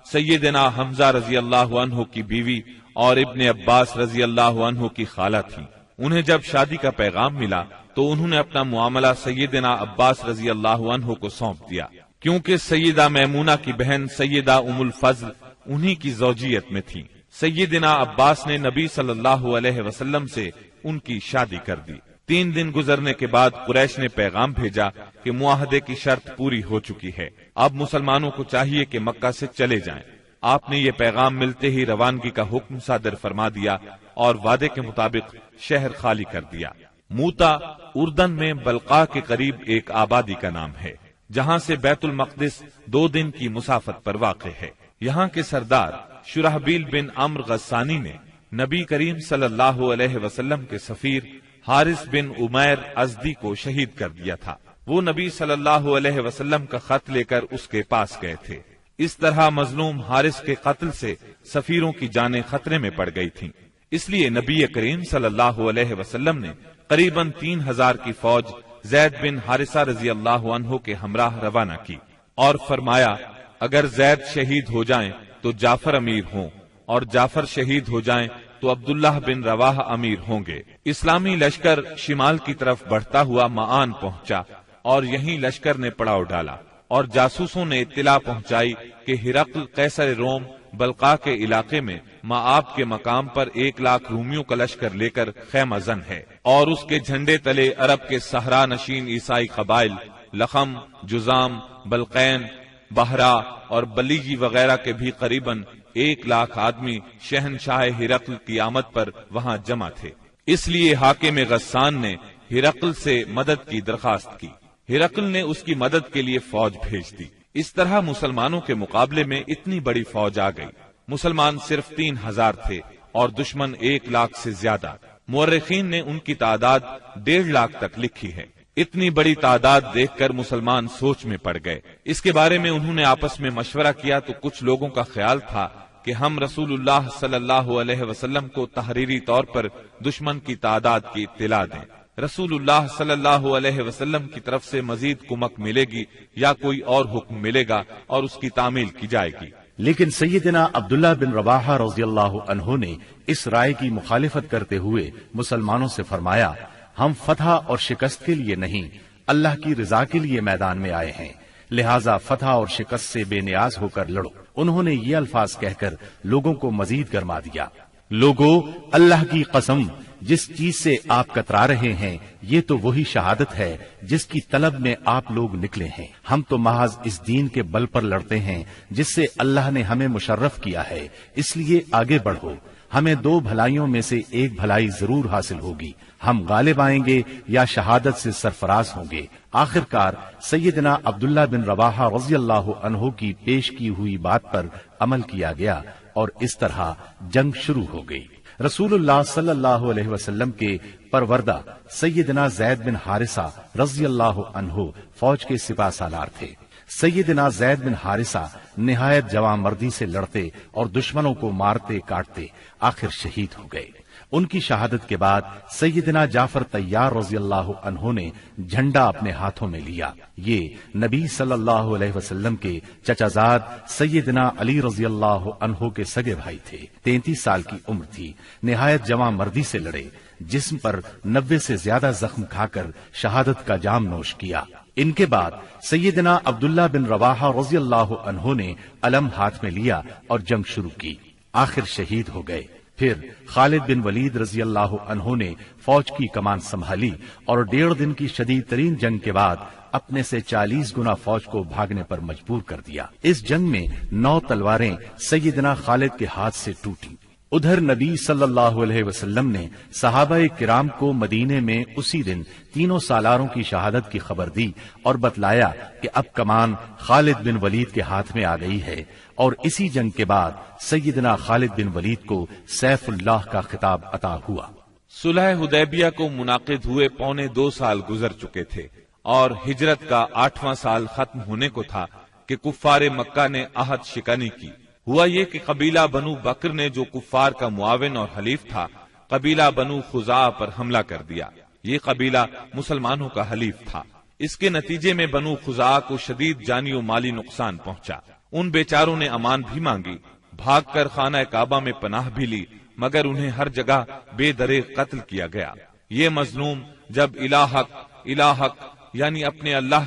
Speaker 3: سیدنا حمزہ رضی اللہ عنہ کی بیوی اور ابن عباس رضی اللہ عنہ کی خالہ تھی۔ انہیں جب شادی کا پیغام ملا تو انہوں نے اپنا معاملہ سیدنا عباس رضی اللہ عنہ کو سونپ دیا، کیونکہ سیدہ میمونہ کی بہن سیدہ ام الفضل انہی کی زوجیت میں تھی۔ سیدنا عباس نے نبی صلی اللہ علیہ وسلم سے ان کی شادی کر دی۔ 3 دن گزرنے کے بعد قریش نے پیغام بھیجا کہ معاہدے کی شرط پوری ہو چکی ہے، اب مسلمانوں کو چاہیے کہ مکہ سے چلے جائیں۔ آپ نے یہ پیغام ملتے ہی روانگی کا حکم صادر فرما دیا اور وعدے کے مطابق شہر خالی کر دیا۔ موتا اردن میں بلقاء کے قریب ایک آبادی کا نام ہے، جہاں سے بیت المقدس 2 دن کی مسافت پر واقع ہے۔ یہاں کے سردار شرحبیل بن عمرو غسانی نے نبی کریم صلی اللہ علیہ وسلم کے سفیر حارث بن عمیر ازدی کو شہید کر دیا تھا۔ وہ نبی صلی اللہ علیہ وسلم کا خط لے کر اس کے پاس گئے تھے۔ اس طرح مظلوم حارث کے قتل سے سفیروں کی جانیں خطرے میں پڑ گئی تھیں، اس لیے نبی کریم صلی اللہ علیہ وسلم نے قریباً 3000 کی فوج زید بن حارثہ رضی اللہ عنہ کے ہمراہ روانہ کی اور فرمایا اگر زید شہید ہو جائیں تو جعفر امیر ہوں اور جعفر شہید ہو جائیں تو عبداللہ بن رواحہ امیر ہوں گے۔ اسلامی لشکر شمال کی طرف بڑھتا ہوا معان پہنچا اور یہیں لشکر نے پڑاؤ ڈالا اور جاسوسوں نے اطلاع پہنچائی کہ ہرقل قیصر روم بلقاء کے علاقے میں مآب کے مقام پر 1 لاکھ رومیوں کا لشکر لے کر خیمہ زن ہے اور اس کے جھنڈے تلے عرب کے صحرا نشین عیسائی قبائل لخم، جزام، بلقین، بہرا اور بلیجی وغیرہ کے بھی قریباً 1 لاکھ آدمی شہنشاہ ہرقل کی آمد پر وہاں جمع تھے۔ اس لیے حاکم غسان نے ہرقل سے مدد کی درخواست کی۔ ہرقل نے اس کی مدد کے لیے فوج بھیج دی۔ اس طرح مسلمانوں کے مقابلے میں اتنی بڑی فوج آ گئی۔ مسلمان صرف 3000 تھے اور دشمن 1 لاکھ سے زیادہ۔ مورخین نے ان کی تعداد 1.5 لاکھ تک لکھی ہے۔ اتنی بڑی تعداد دیکھ کر مسلمان سوچ میں پڑ گئے۔ اس کے بارے میں انہوں نے آپس میں مشورہ کیا تو کچھ لوگوں کا خیال تھا کہ ہم رسول اللہ صلی اللہ علیہ وسلم کو تحریری طور پر دشمن کی تعداد کی اطلاع دیں۔ رسول اللہ صلی اللہ علیہ وسلم کی طرف سے مزید کمک ملے گی یا کوئی اور حکم ملے گا اور اس کی تعمیل کی جائے گی۔
Speaker 1: لیکن سیدنا عبداللہ بن رواحہ رضی اللہ عنہ نے اس رائے کی مخالفت کرتے ہوئے مسلمانوں سے فرمایا ہم فتح اور شکست کے لیے نہیں، اللہ کی رضا کے لیے میدان میں آئے ہیں، لہٰذا فتح اور شکست سے بے نیاز ہو کر لڑو۔ انہوں نے یہ الفاظ کہہ کر لوگوں کو مزید گرما دیا۔ لوگو، اللہ کی قسم، جس چیز سے آپ کترا رہے ہیں یہ تو وہی شہادت ہے جس کی طلب میں آپ لوگ نکلے ہیں۔ ہم تو محض اس دین کے بل پر لڑتے ہیں جس سے اللہ نے ہمیں مشرف کیا ہے، اس لیے آگے بڑھو۔ ہمیں 2 بھلائیوں میں سے ایک بھلائی ضرور حاصل ہوگی، ہم غالب آئیں گے یا شہادت سے سرفراز ہوں گے۔ آخرکار سیدنا عبداللہ بن رواحہ رضی اللہ عنہ کی پیش کی ہوئی بات پر عمل کیا گیا اور اس طرح جنگ شروع ہو گئی۔ رسول اللہ صلی اللہ علیہ وسلم کے پروردہ سیدنا زید بن حارثہ رضی اللہ عنہ فوج کے سپاہ سالار تھے۔ سیدنا زید بن حارثہ نہایت جواں مردی سے لڑتے اور دشمنوں کو مارتے کاٹتے آخر شہید ہو گئے۔ ان کی شہادت کے بعد سیدنا جعفر طیار رضی اللہ عنہ نے جھنڈا اپنے ہاتھوں میں لیا۔ یہ نبی صلی اللہ علیہ وسلم کے چچا زاد سیدنا علی رضی اللہ عنہ کے سگے بھائی تھے۔ 33 سال کی عمر تھی، نہایت جواں مردی سے لڑے، جسم پر 90 سے زیادہ زخم کھا کر شہادت کا جام نوش کیا۔ ان کے بعد سیدنا عبداللہ بن رواحہ رضی اللہ عنہ نے علم ہاتھ میں لیا اور جنگ شروع کی۔ آخر شہید ہو گئے۔ پھر خالد بن ولید رضی اللہ عنہ نے فوج کی کمان سنبھالی اور 1.5 دن کی شدید ترین جنگ کے بعد اپنے سے 40 گنا فوج کو بھاگنے پر مجبور کر دیا۔ اس جنگ میں 9 تلواریں سیدنا خالد کے ہاتھ سے ٹوٹی۔ ادھر نبی صلی اللہ علیہ وسلم نے صحابہ کرام کو مدینے میں اسی دن 3 سالاروں کی شہادت کی خبر دی اور بتلایا کہ اب کمان خالد بن ولید کے ہاتھ میں آ گئی ہے، اور اسی جنگ کے بعد سیدنا خالد بن ولید کو سیف اللہ کا خطاب عطا ہوا۔
Speaker 3: صلح حدیبیہ کو منعقد ہوئے 2.25 سال گزر چکے تھے اور ہجرت کا 8واں سال ختم ہونے کو تھا کہ کفار مکہ نے عہد شکنی کی۔ ہوا یہ کہ قبیلہ بنو بکر نے، جو کفار کا معاون اور حلیف تھا، قبیلہ بنو خزاعہ پر حملہ کر دیا۔ یہ قبیلہ مسلمانوں کا حلیف تھا۔ اس کے نتیجے میں بنو خزاعہ کو شدید جانی و مالی نقصان پہنچا۔ ان بیچاروں نے امان بھی مانگی، بھاگ کر خانہ کعبہ میں پناہ بھی لی، مگر انہیں ہر جگہ بے دریغ قتل کیا گیا۔ یہ مظلوم جب الہک یعنی اپنے اللہ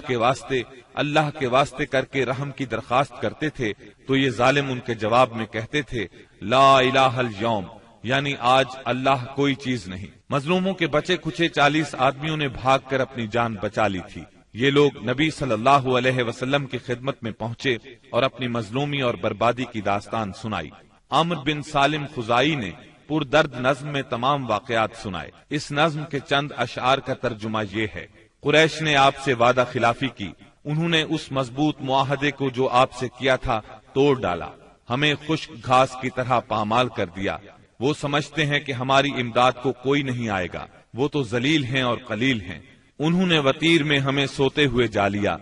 Speaker 3: کے واسطے کر کے رحم کی درخواست کرتے تھے تو یہ ظالم ان کے جواب میں کہتے تھے لا الہ الیوم، یعنی آج اللہ کوئی چیز نہیں۔ مظلوموں کے بچے کھچے 40 آدمیوں نے بھاگ کر اپنی جان بچا لی تھی۔ یہ لوگ نبی صلی اللہ علیہ وسلم کی خدمت میں پہنچے اور اپنی مظلومی اور بربادی کی داستان سنائی۔ عمرو بن سالم خزائی نے پردرد نظم میں تمام واقعات سنائے۔ اس نظم کے چند اشعار کا ترجمہ یہ ہے: قریش نے آپ سے وعدہ خلافی کی، انہوں نے اس مضبوط معاہدے کو جو آپ سے کیا تھا توڑ ڈالا، ہمیں خشک گھاس کی طرح پامال کر دیا۔ وہ سمجھتے ہیں کہ ہماری امداد کو کوئی نہیں آئے گا، وہ تو ذلیل ہیں اور قلیل ہیں۔ انہوں نے وطیر میں ہمیں سوتے ہوئے جا لیا،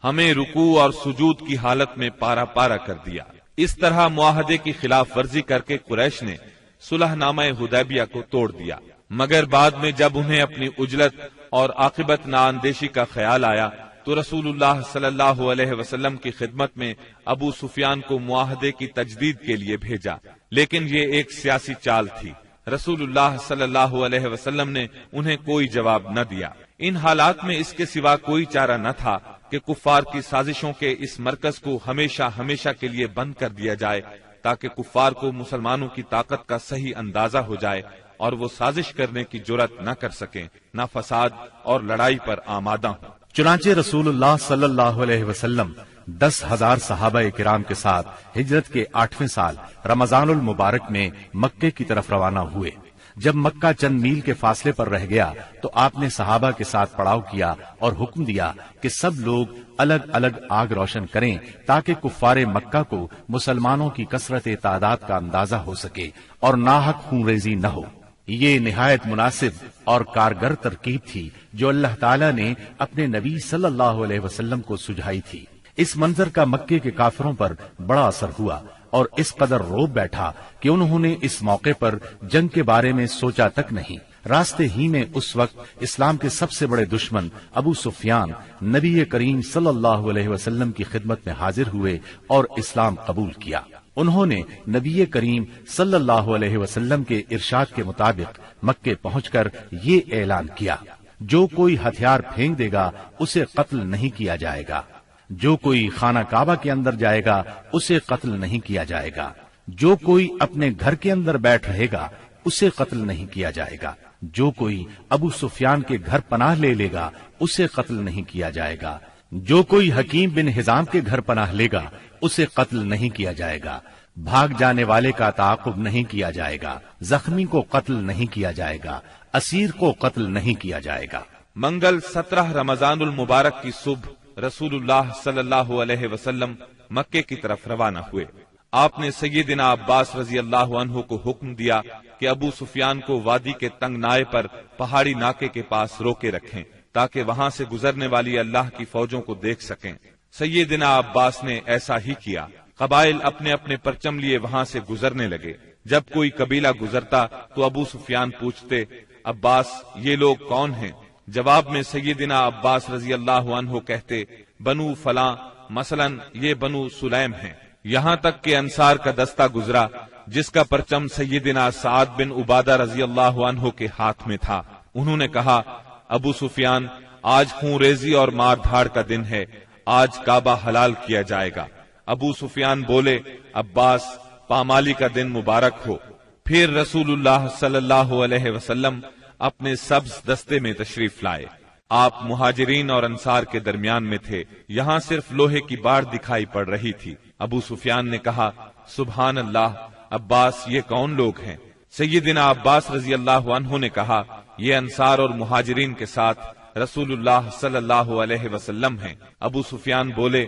Speaker 3: ہمیں رکوع اور سجود کی حالت میں پارا پارا کر دیا۔ اس طرح معاہدے کی خلاف ورزی کر کے قریش نے صلح نامہ حدیبیہ کو توڑ دیا، مگر بعد میں جب انہیں اپنی عجلت اور عاقبت نااندیشی کا خیال آیا تو رسول اللہ صلی اللہ علیہ وسلم کی خدمت میں ابو سفیان کو معاہدے کی تجدید کے لیے بھیجا، لیکن یہ ایک سیاسی چال تھی۔ رسول اللہ صلی اللہ علیہ وسلم نے انہیں کوئی جواب نہ دیا۔ ان حالات میں اس کے سوا کوئی چارہ نہ تھا کہ کفار کی سازشوں کے اس مرکز کو ہمیشہ کے لیے بند کر دیا جائے، تاکہ کفار کو مسلمانوں کی طاقت کا صحیح اندازہ ہو جائے اور وہ سازش کرنے کی جرأت نہ کر سکیں، نہ فساد اور لڑائی پر آمادہ ہوں۔
Speaker 1: چنانچہ رسول اللہ صلی اللہ علیہ وسلم 10,000 صحابہ کرام کے ساتھ ہجرت کے 8ویں سال رمضان المبارک میں مکے کی طرف روانہ ہوئے۔ جب مکہ چند میل کے فاصلے پر رہ گیا تو آپ نے صحابہ کے ساتھ پڑاؤ کیا اور حکم دیا کہ سب لوگ الگ الگ آگ روشن کریں تاکہ کفار مکہ کو مسلمانوں کی کثرت تعداد کا اندازہ ہو سکے اور ناحق خون ریزی نہ ہو۔ یہ نہایت مناسب اور کارگر ترکیب تھی جو اللہ تعالیٰ نے اپنے نبی صلی اللہ علیہ وسلم کو سجھائی تھی۔ اس منظر کا مکے کے کافروں پر بڑا اثر ہوا اور اس قدر روب بیٹھا کہ انہوں نے اس موقع پر جنگ کے بارے میں سوچا تک نہیں۔ راستے ہی میں اس وقت اسلام کے سب سے بڑے دشمن ابو سفیان نبی کریم صلی اللہ علیہ وسلم کی خدمت میں حاضر ہوئے اور اسلام قبول کیا۔ انہوں نے نبی کریم صلی اللہ علیہ وسلم کے ارشاد کے مطابق مکے پہنچ کر یہ اعلان کیا: جو کوئی ہتھیار پھینک دے گا اسے قتل نہیں کیا جائے گا، جو کوئی خانہ کعبہ کے اندر جائے گا اسے قتل نہیں کیا جائے گا، جو کوئی اپنے گھر کے اندر بیٹھ رہے گا اسے قتل نہیں کیا جائے گا، جو کوئی ابو سفیان کے گھر پناہ لے لے گا اسے قتل نہیں کیا جائے گا، جو کوئی حکیم بن حزام کے گھر پناہ لے گا اسے قتل نہیں کیا جائے گا، بھاگ جانے والے کا تعاقب نہیں کیا جائے گا، زخمی کو قتل نہیں کیا جائے گا، اسیر کو قتل نہیں کیا جائے گا۔
Speaker 3: منگل 17 رمضان المبارک کی صبح رسول اللہ صلی اللہ علیہ وسلم مکے کی طرف روانہ ہوئے۔ آپ نے سیدنا عباس رضی اللہ عنہ کو حکم دیا کہ ابو سفیان کو وادی کے تنگ نائے پر پہاڑی ناکے کے پاس روکے رکھیں تاکہ وہاں سے گزرنے والی اللہ کی فوجوں کو دیکھ سکیں۔ سیدنا عباس نے ایسا ہی کیا۔ قبائل اپنے اپنے پرچم لیے وہاں سے گزرنے لگے۔ جب کوئی قبیلہ گزرتا تو ابو سفیان پوچھتے، عباس یہ لوگ کون ہیں؟ جواب میں سیدنا عباس رضی اللہ عنہ کہتے، بنو فلاں، مثلا یہ بنو سلیم ہیں۔ یہاں تک کہ انصار کا دستہ گزرا جس کا پرچم سیدنا سعد بن عبادہ رضی اللہ عنہ کے ہاتھ میں تھا۔ انہوں نے کہا، ابو سفیان آج خون ریزی اور مار دھاڑ کا دن ہے، آج کعبہ حلال کیا جائے گا۔ ابو سفیان بولے، عباس پامالی کا دن مبارک ہو۔ پھر رسول اللہ صلی اللہ علیہ وسلم اپنے سبز دستے میں تشریف لائے۔ آپ مہاجرین اور انصار کے درمیان میں تھے، یہاں صرف لوہے کی باڑ دکھائی پڑ رہی تھی۔ ابو سفیان نے کہا، سبحان اللہ، عباس یہ کون لوگ ہیں؟ سیدنا عباس رضی اللہ عنہ نے کہا، یہ انصار اور مہاجرین کے ساتھ رسول اللہ صلی اللہ علیہ وسلم ہیں۔ ابو سفیان بولے،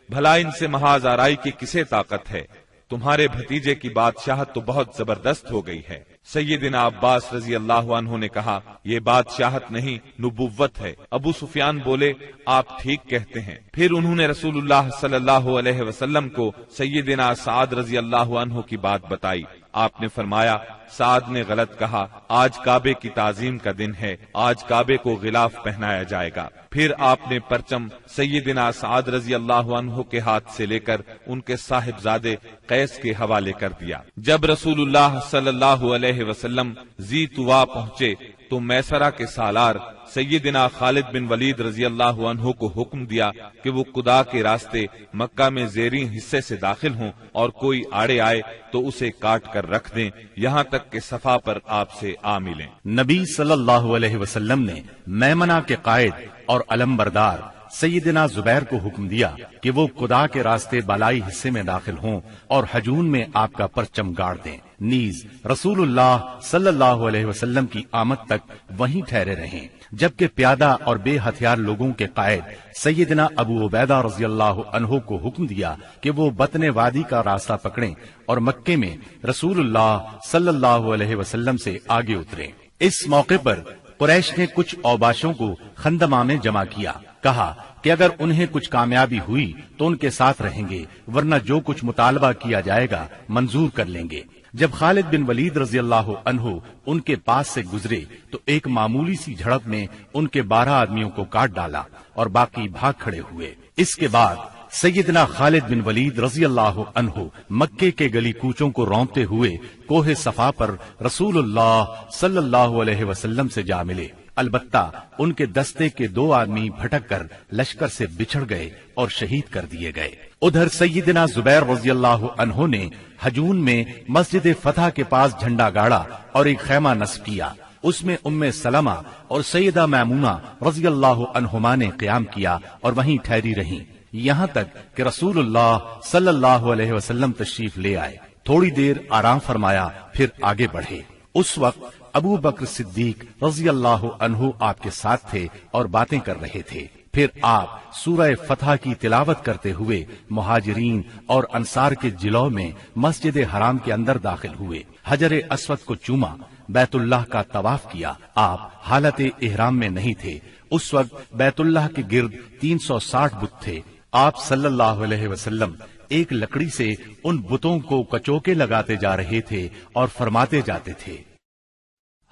Speaker 3: بھلا ان سے محاذ آرائی کی کسے طاقت ہے؟ تمہارے بھتیجے کی بادشاہت تو بہت زبردست ہو گئی ہے۔ سیدنا عباس رضی اللہ عنہ نے کہا، یہ بادشاہت نہیں، نبوت ہے۔ ابو سفیان بولے، آپ ٹھیک کہتے ہیں۔ پھر انہوں نے رسول اللہ صلی اللہ علیہ وسلم کو سیدنا سعد رضی اللہ عنہ کی بات بتائی۔ آپ نے فرمایا، سعد نے غلط کہا، آج کعبے کی تعظیم کا دن ہے، آج کعبے کو غلاف پہنایا جائے گا۔ پھر آپ نے پرچم سیدنا سعد رضی اللہ عنہ کے ہاتھ سے لے کر ان کے صاحبزادے قیس کے حوالے کر دیا۔ جب رسول اللہ صلی اللہ علیہ وسلم ذی طوا پہنچے تو میسرہ کے سالار سیدنا خالد بن ولید رضی اللہ عنہ کو حکم دیا کہ وہ قدا کے راستے مکہ میں زیریں حصے سے داخل ہوں اور کوئی آڑے آئے تو اسے کاٹ کر رکھ دیں، یہاں تک کہ صفا پر آپ سے آ ملیں۔
Speaker 1: نبی صلی اللہ علیہ وسلم نے میمنہ کے قائد اور علم بردار سیدنا زبیر کو حکم دیا کہ وہ قدا کے راستے بالائی حصے میں داخل ہوں اور ہجون میں آپ کا پرچم گاڑ دیں، نیز رسول اللہ صلی اللہ علیہ وسلم کی آمد تک وہیں ٹھہرے رہیں، جبکہ پیادہ اور بے ہتھیار لوگوں کے قائد سیدنا ابو عبیدہ رضی اللہ عنہ کو حکم دیا کہ وہ بطن وادی کا راستہ پکڑیں اور مکے میں رسول اللہ صلی اللہ علیہ وسلم سے آگے اتریں۔ اس موقع پر قریش نے کچھ اوباشوں کو خندمہ میں جمع کیا، کہا کہ اگر انہیں کچھ کامیابی ہوئی تو ان کے ساتھ رہیں گے، ورنہ جو کچھ مطالبہ کیا جائے گا منظور کر لیں گے۔ جب خالد بن ولید رضی اللہ عنہ ان کے پاس سے گزرے تو ایک معمولی سی جھڑپ میں ان کے 12 آدمیوں کو کاٹ ڈالا اور باقی بھاگ کھڑے ہوئے۔ اس کے بعد سیدنا خالد بن ولید رضی اللہ عنہ مکے کے گلی کوچوں کو رونتے ہوئے کوہ صفا پر رسول اللہ صلی اللہ علیہ وسلم سے جا ملے۔ البتہ ان کے دستے کے 2 آدمی بھٹک کر لشکر سے بچھڑ گئے اور شہید کر دیے گئے۔ ادھر سیدنا زبیر رضی اللہ عنہ نے ہجون میں مسجد فتح کے پاس جھنڈا گاڑا اور ایک خیمہ نصب کیا، اس میں ام سلمہ اور سیدہ میمونہ رضی اللہ عنہما نے قیام کیا اور وہیں ٹھہری رہیں، یہاں تک کہ رسول اللہ صلی اللہ علیہ وسلم تشریف لے آئے۔ تھوڑی دیر آرام فرمایا، پھر آگے بڑھے۔ اس وقت ابو بکر صدیق رضی اللہ عنہ آپ کے ساتھ تھے اور باتیں کر رہے تھے۔ پھر آپ سورہ فتح کی تلاوت کرتے ہوئے مہاجرین اور انصار کے جلو میں مسجد حرام کے اندر داخل ہوئے، حجر اسود کو چوما، بیت اللہ کا طواف کیا۔ آپ حالت احرام میں نہیں تھے، اس وقت بیت اللہ کے گرد 360 بت تھے۔ آپ صلی اللہ علیہ وسلم ایک لکڑی سے ان بتوں کو کچوکے لگاتے جا رہے تھے اور فرماتے جاتے تھے،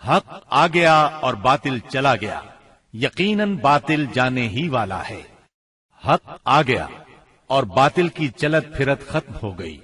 Speaker 1: حق آ گیا اور باطل چلا گیا، یقیناً باطل جانے ہی والا ہے۔ حق آ گیا اور باطل کی چلت پھرت ختم ہو گئی۔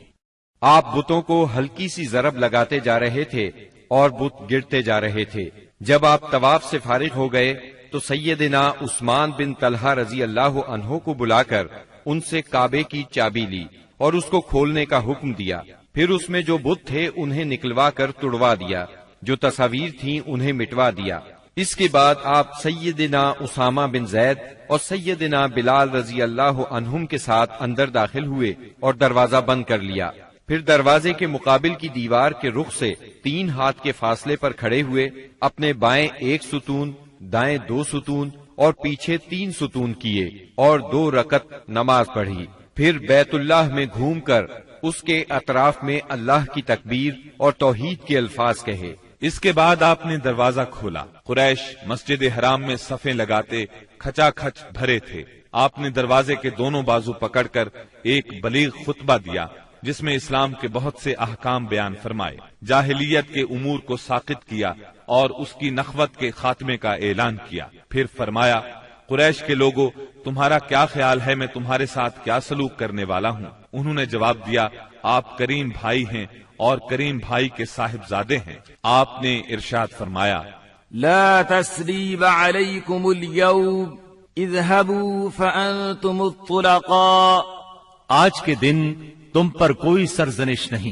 Speaker 2: آپ بتوں کو ہلکی سی ضرب لگاتے جا رہے تھے اور بت گرتے جا رہے تھے۔ جب آپ طواف سے فارغ ہو گئے تو سیدنا عثمان بن طلحہ رضی اللہ عنہ کو بلا کر ان سے کعبے کی چابی لی اور اس کو کھولنے کا حکم دیا۔ پھر اس میں جو بت تھے انہیں نکلوا کر توڑوا دیا، جو تصاویر تھیں انہیں مٹوا دیا۔ اس کے بعد آپ سیدنا اسامہ بن زید اور سیدنا بلال رضی اللہ عنہم کے ساتھ اندر داخل ہوئے اور دروازہ بند کر لیا۔ پھر دروازے کے مقابل کی دیوار کے رخ سے 3 ہاتھ کے فاصلے پر کھڑے ہوئے اپنے بائیں 1 ستون، دائیں 2 ستون اور پیچھے 3 ستون کیے اور 2 رکعت نماز پڑھی۔ پھر بیت اللہ میں گھوم کر اس کے اطراف میں اللہ کی تکبیر اور توحید کے الفاظ کہے۔
Speaker 3: اس کے بعد آپ نے دروازہ کھولا۔ قریش مسجد حرام میں صفیں لگاتے کھچا کھچ بھرے تھے۔ آپ نے دروازے کے دونوں بازو پکڑ کر ایک بلیغ خطبہ دیا جس میں اسلام کے بہت سے احکام بیان فرمائے، جاہلیت کے امور کو ساقط کیا اور اس کی نخوت کے خاتمے کا اعلان کیا۔ پھر فرمایا، قریش کے لوگوں، تمہارا کیا خیال ہے میں تمہارے ساتھ کیا سلوک کرنے والا ہوں؟ انہوں نے جواب دیا، آپ کریم بھائی ہیں اور کریم بھائی کے صاحبزادے ہیں۔ آپ نے ارشاد فرمایا،
Speaker 4: لا تسریب علیکم اليوم اذهبوا فانتم الطلقاء،
Speaker 1: آج کے دن تم پر کوئی سرزنش نہیں،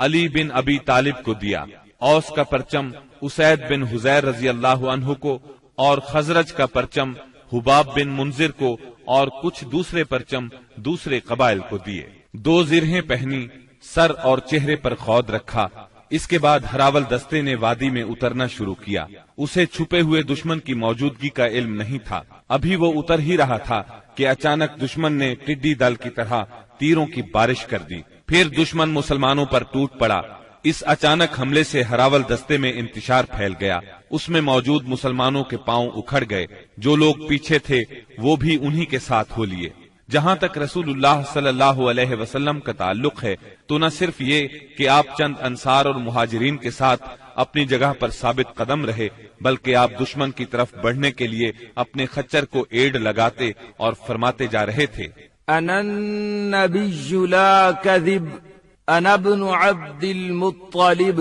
Speaker 3: علی بن ابی طالب کو دیا، اوس کا پرچم اسید بن حزیر رضی اللہ عنہ کو، اور خزرج کا پرچم حباب بن منذر کو، اور کچھ دوسرے پرچم دوسرے قبائل کو دیے۔ 2 زرہیں پہنی، سر اور چہرے پر خود رکھا۔ اس کے بعد ہراول دستے نے وادی میں اترنا شروع کیا۔ اسے چھپے ہوئے دشمن کی موجودگی کا علم نہیں تھا، ابھی وہ اتر ہی رہا تھا کہ اچانک دشمن نے ٹڈی دل کی طرح تیروں کی بارش کر دی۔ پھر دشمن مسلمانوں پر ٹوٹ پڑا۔ اس اچانک حملے سے ہراول دستے میں انتشار پھیل گیا، اس میں موجود مسلمانوں کے پاؤں اکھڑ گئے، جو لوگ پیچھے تھے وہ بھی انہی کے ساتھ ہو لیے۔ جہاں تک رسول اللہ صلی اللہ علیہ وسلم کا تعلق ہے تو نہ صرف یہ کہ آپ چند انصار اور مہاجرین کے ساتھ اپنی جگہ پر ثابت قدم رہے، بلکہ آپ دشمن کی طرف بڑھنے کے لیے اپنے خچر کو ایڑ لگاتے اور فرماتے جا رہے تھے،
Speaker 4: انا النبی لا کذب انا ابن عبد المطلب،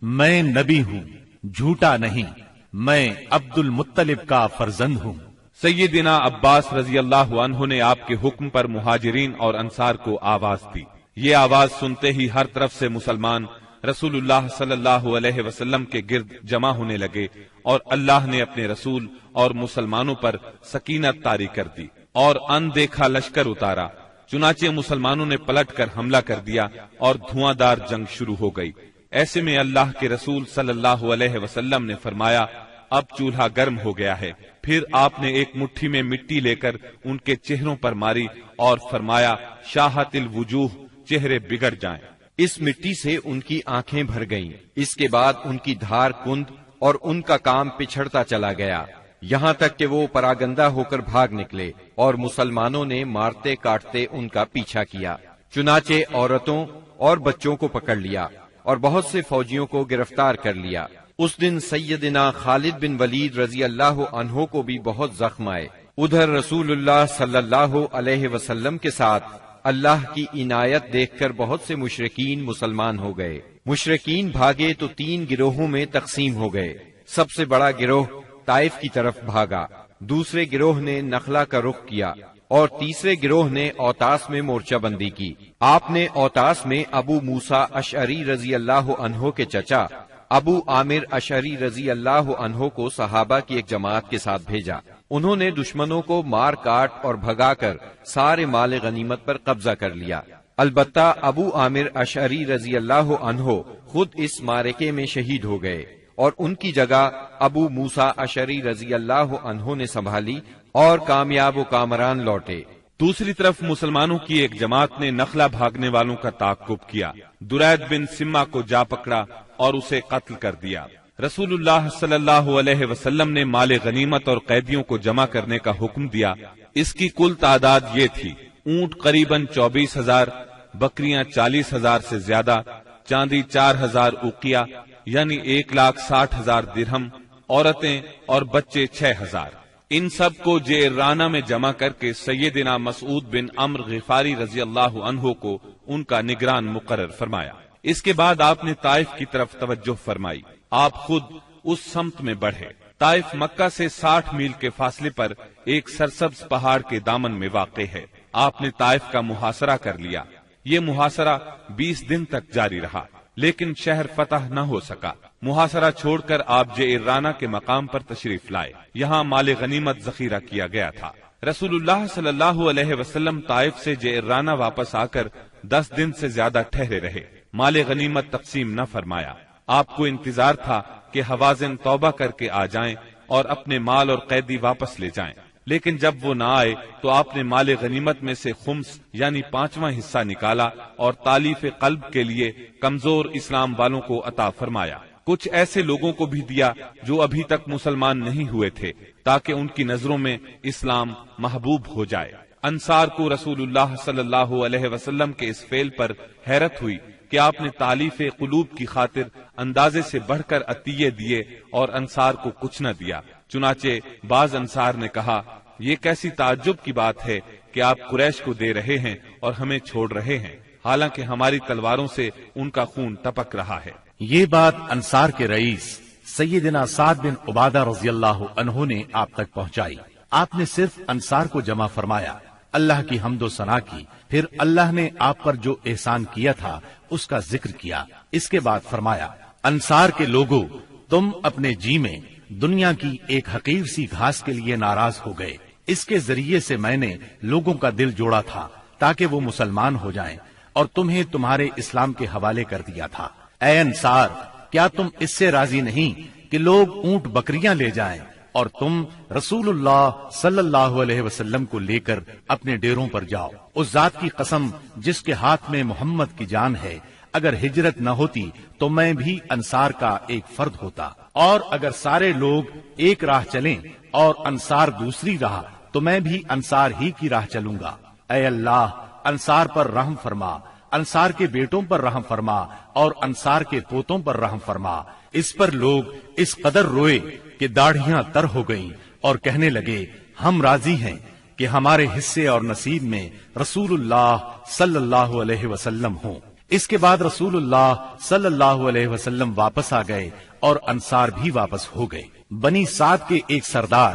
Speaker 1: میں نبی ہوں، جھوٹا نہیں، میں عبد المطلب کا فرزند ہوں۔
Speaker 3: سیدنا عباس رضی اللہ عنہ نے آپ کے حکم پر مہاجرین اور انصار کو آواز دی۔ یہ آواز سنتے ہی ہر طرف سے مسلمان رسول اللہ صلی اللہ علیہ وسلم کے گرد جمع ہونے لگے، اور اللہ نے اپنے رسول اور مسلمانوں پر سکینت طاری کر دی اور اندیکھا لشکر اتارا۔ چنانچہ مسلمانوں نے پلٹ کر حملہ کر دیا اور دھواں دار جنگ شروع ہو گئی۔ ایسے میں اللہ کے رسول صلی اللہ علیہ وسلم نے فرمایا، اب چولہا گرم ہو گیا ہے۔ پھر آپ نے ایک مٹھی میں مٹی لے کر ان کے چہروں پر ماری اور فرمایا، شاہت الوجوہ، چہرے بگڑ جائیں۔
Speaker 2: اس مٹی سے ان کی آنکھیں بھر گئیں، اس کے بعد ان کی دھار کند اور ان کا کام پچھڑتا چلا گیا، یہاں تک کہ وہ پراگندہ ہو کر بھاگ نکلے، اور مسلمانوں نے مارتے کاٹتے ان کا پیچھا کیا۔ چنانچہ عورتوں اور بچوں کو پکڑ لیا اور بہت سے فوجیوں کو گرفتار کر لیا۔ اس دن سیدنا خالد بن ولید رضی اللہ عنہ کو بھی بہت زخم آئے۔ ادھر رسول اللہ صلی اللہ علیہ وسلم کے ساتھ اللہ کی عنایت دیکھ کر بہت سے مشرکین مسلمان ہو گئے۔ مشرکین بھاگے تو 3 گروہوں میں تقسیم ہو گئے۔ سب سے بڑا گروہ طائف کی طرف بھاگا، دوسرے گروہ نے نخلا کا رخ کیا، اور تیسرے گروہ نے اوتاس میں مورچہ بندی کی۔ آپ نے اوتاس میں ابو موسیٰ اشعری رضی اللہ عنہ کے چچا ابو عامر اشعری رضی اللہ عنہ کو صحابہ کی ایک جماعت کے ساتھ بھیجا۔ انہوں نے دشمنوں کو مار کاٹ اور بھگا کر سارے مال غنیمت پر قبضہ کر لیا۔ البتہ ابو عامر اشعری رضی اللہ عنہ خود اس معرکے میں شہید ہو گئے، اور ان کی جگہ ابو موسیٰ اشعری رضی اللہ عنہ نے سنبھالی اور کامیاب و کامران لوٹے۔
Speaker 3: دوسری طرف مسلمانوں کی ایک جماعت نے نخلا بھاگنے والوں کا تعاقب کیا، درید بن سما کو جا پکڑا اور اسے قتل کر دیا۔ رسول اللہ صلی اللہ علیہ وسلم نے مال غنیمت اور قیدیوں کو جمع کرنے کا حکم دیا۔ اس کی کل تعداد یہ تھی، اونٹ قریباً 24,000، بکریاں 40,000 سے زیادہ، چاندی 4,000 اوقیہ یعنی 1,60,000 درہم، عورتیں اور بچے 6,000۔ ان سب کو جعرانہ میں جمع کر کے سیدنا مسعود بن عمرو غفاری رضی اللہ عنہ کو ان کا نگران مقرر فرمایا۔ اس کے بعد آپ نے طائف کی طرف توجہ فرمائی۔ آپ خود اس سمت میں بڑھے۔ طائف مکہ سے 60 میل کے فاصلے پر ایک سرسبز پہاڑ کے دامن میں واقع ہے۔ آپ نے طائف کا محاصرہ کر لیا۔ یہ محاصرہ 20 دن تک جاری رہا، لیکن شہر فتح نہ ہو سکا۔ محاصرہ چھوڑ کر آپ جعرانہ کے مقام پر تشریف لائے۔ یہاں مال غنیمت ذخیرہ کیا گیا تھا۔ رسول اللہ صلی اللہ علیہ وسلم طائف سے جعرانہ واپس آ کر 10 دن سے زیادہ ٹھہرے رہے۔ مال غنیمت تقسیم نہ فرمایا۔ آپ کو انتظار تھا کہ حوازن توبہ کر کے آ جائیں اور اپنے مال اور قیدی واپس لے جائیں، لیکن جب وہ نہ آئے تو آپ نے مال غنیمت میں سے خمس یعنی 5واں حصہ نکالا اور تالیف قلب کے لیے کمزور اسلام والوں کو عطا فرمایا۔ کچھ ایسے لوگوں کو بھی دیا جو ابھی تک مسلمان نہیں ہوئے تھے، تاکہ ان کی نظروں میں اسلام محبوب ہو جائے۔ انصار کو رسول اللہ صلی اللہ علیہ وسلم کے اس فعل پر حیرت ہوئی کہ آپ نے تالیف قلوب کی خاطر اندازے سے بڑھ کر عطیے دیے اور انصار کو کچھ نہ دیا۔ چنانچہ بعض انصار نے کہا، یہ کیسی تعجب کی بات ہے کہ آپ قریش کو دے رہے ہیں اور ہمیں چھوڑ رہے ہیں، حالانکہ ہماری تلواروں سے ان کا خون ٹپک رہا ہے۔
Speaker 1: یہ بات انصار کے رئیس سیدنا سعد بن عبادہ رضی اللہ عنہ نے آپ تک پہنچائی۔ آپ نے صرف انصار کو جمع فرمایا۔ اللہ کی حمد و ثنا کی، پھر اللہ نے آپ پر جو احسان کیا تھا اس کا ذکر کیا۔ اس کے بعد فرمایا، انصار کے لوگوں، تم اپنے جی میں دنیا کی ایک حقیر سی گھاس کے لیے ناراض ہو گئے۔ اس کے ذریعے سے میں نے لوگوں کا دل جوڑا تھا تاکہ وہ مسلمان ہو جائیں اور تمہیں تمہارے اسلام کے حوالے کر دیا تھا۔ اے انصار، کیا تم اس سے راضی نہیں کہ لوگ اونٹ بکریاں لے جائیں اور تم رسول اللہ صلی اللہ علیہ وسلم کو لے کر اپنے ڈیروں پر جاؤ؟ اس ذات کی قسم جس کے ہاتھ میں محمد کی جان ہے، اگر ہجرت نہ ہوتی تو میں بھی انصار کا ایک فرد ہوتا، اور اگر سارے لوگ ایک راہ چلیں اور انصار دوسری راہ تو میں بھی انصار ہی کی راہ چلوں گا۔ اے اللہ، انصار پر رحم فرما، انصار کے بیٹوں پر رحم فرما اور انصار کے پوتوں پر رحم فرما۔ اس پر لوگ اس قدر روئے کہ داڑھیاں تر ہو گئیں اور کہنے لگے، ہم راضی ہیں کہ ہمارے حصے اور نصیب میں رسول اللہ صلی اللہ علیہ وسلم ہوں۔ اس کے بعد رسول اللہ صلی اللہ علیہ وسلم واپس آ گئے اور انصار بھی واپس ہو گئے۔ بنی سعد کے ایک سردار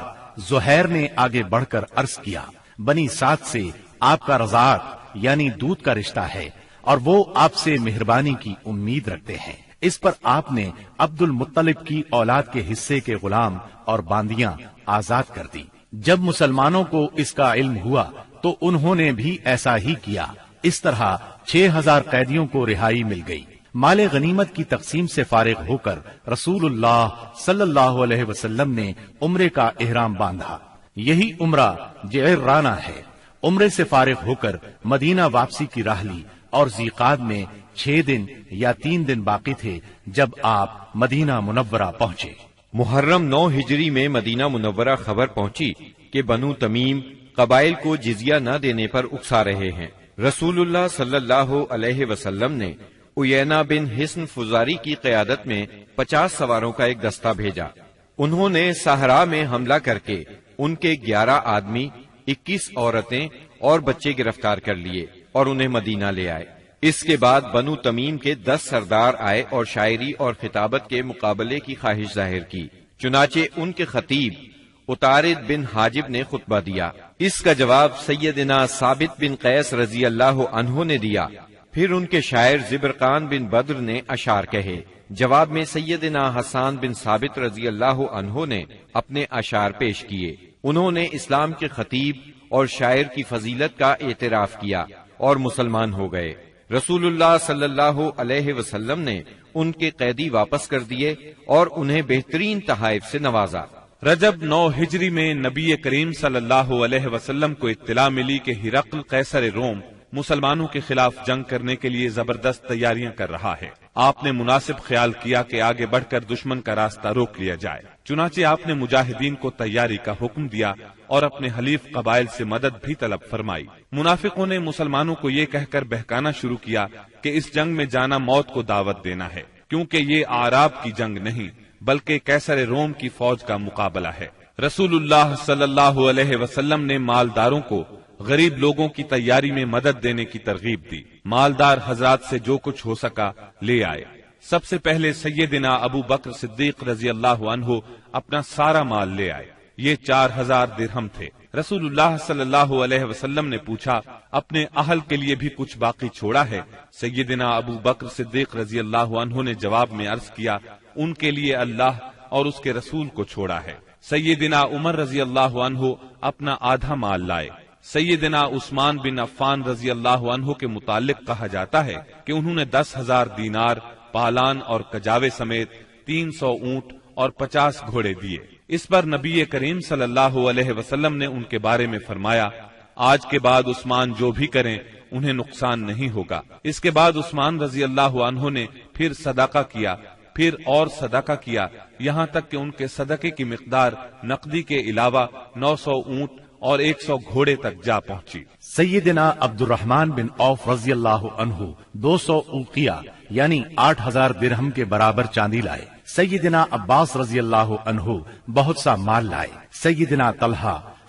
Speaker 1: زہیر نے آگے بڑھ کر عرض کیا، بنی سعد سے آپ کا رضاعت یعنی دودھ کا رشتہ ہے اور وہ آپ سے مہربانی کی امید رکھتے ہیں۔ اس پر آپ نے عبد المطلب کی اولاد کے حصے کے غلام اور باندیاں آزاد کر دی۔ جب مسلمانوں کو اس کا علم ہوا تو انہوں نے بھی ایسا ہی کیا۔ اس طرح 6000 قیدیوں کو رہائی مل گئی۔ مال غنیمت کی تقسیم سے فارغ ہو کر رسول اللہ صلی اللہ علیہ وسلم نے عمرے کا احرام باندھا۔ یہی عمرہ جعرانہ ہے۔ عمرے سے فارغ ہو کر مدینہ واپسی کی راہ لی اور ذیقعد میں 6 دن یا 3 دن باقی تھے جب آپ مدینہ منورہ پہنچے۔
Speaker 2: محرم 9 ہجری میں مدینہ منورہ خبر پہنچی کہ بنو تمیم قبائل کو جزیہ نہ دینے پر اکسا رہے ہیں۔ رسول اللہ صلی اللہ علیہ وسلم نے عیینہ بن حصن فزاری کی قیادت میں 50 سواروں کا ایک دستہ بھیجا۔ انہوں نے صحرا میں حملہ کر کے ان کے 11 آدمی، 21 عورتیں اور بچے گرفتار کر لیے اور انہیں مدینہ لے آئے۔ اس کے بعد بنو تمیم کے 10 سردار آئے اور شاعری اور خطابت کے مقابلے کی خواہش ظاہر کی۔ چنانچہ ان کے خطیب اتارد بن حاجب نے خطبہ دیا۔ اس کا جواب سیدنا ثابت بن قیس رضی اللہ عنہ نے دیا۔ پھر ان کے شاعر زبرقان بن بدر نے اشعار کہے۔ جواب میں سیدنا حسان بن ثابت رضی اللہ عنہ نے اپنے اشعار پیش کیے۔ انہوں نے اسلام کے خطیب اور شاعر کی فضیلت کا اعتراف کیا اور مسلمان ہو گئے۔ رسول اللہ صلی اللہ علیہ وسلم نے ان کے قیدی واپس کر دیے اور انہیں بہترین تحائف سے نوازا۔
Speaker 3: رجب 9 ہجری میں نبی کریم صلی اللہ علیہ وسلم کو اطلاع ملی کہ ہرقل قیصر روم مسلمانوں کے خلاف جنگ کرنے کے لیے زبردست تیاریاں کر رہا ہے۔ آپ نے مناسب خیال کیا کہ آگے بڑھ کر دشمن کا راستہ روک لیا جائے۔ چنانچہ آپ نے مجاہدین کو تیاری کا حکم دیا اور اپنے حلیف قبائل سے مدد بھی طلب فرمائی۔ منافقوں نے مسلمانوں کو یہ کہہ کر بہکانا شروع کیا کہ اس جنگ میں جانا موت کو دعوت دینا ہے، کیونکہ یہ اعراب کی جنگ نہیں بلکہ قیصر روم کی فوج کا مقابلہ ہے۔ رسول اللہ صلی اللہ علیہ وسلم نے مالداروں کو غریب لوگوں کی تیاری میں مدد دینے کی ترغیب دی۔ مالدار حضرات سے جو کچھ ہو سکا لے آئے۔ سب سے پہلے سیدنا ابو بکر صدیق رضی اللہ عنہ اپنا سارا مال لے آئے۔ یہ 4000 درہم تھے۔ رسول اللہ صلی اللہ علیہ وسلم نے پوچھا، اپنے اہل کے لیے بھی کچھ باقی چھوڑا ہے؟ سیدنا ابو بکر صدیق رضی اللہ عنہ نے جواب میں عرض کیا، ان کے لیے اللہ اور اس کے رسول کو چھوڑا ہے۔ سیدنا عمر رضی اللہ عنہ اپنا آدھا مال لائے۔ سیدنا عثمان بن عفان رضی اللہ عنہ کے متعلق کہا جاتا ہے کہ انہوں نے 10,000 دینار، پالان اور کجاوے سمیت 300 اونٹ اور 50 گھوڑے دیے۔ اس پر نبی کریم صلی اللہ علیہ وسلم نے ان کے بارے میں فرمایا، آج کے بعد عثمان جو بھی کریں انہیں نقصان نہیں ہوگا۔ اس کے بعد عثمان رضی اللہ عنہ نے پھر صدقہ کیا، پھر اور صدقہ کیا، یہاں تک کہ ان کے صدقے کی مقدار نقدی کے علاوہ 900 اونٹ اور 100 گھوڑے تک جا پہنچی۔
Speaker 1: سیدنا عبد الرحمن بن عوف رضی اللہ عنہ 200 اوقیہ یعنی 8000 درہم کے برابر چاندی لائے۔ سیدنا عباس رضی اللہ عنہ بہت سا مال لائے۔ سیدنا طلحہ،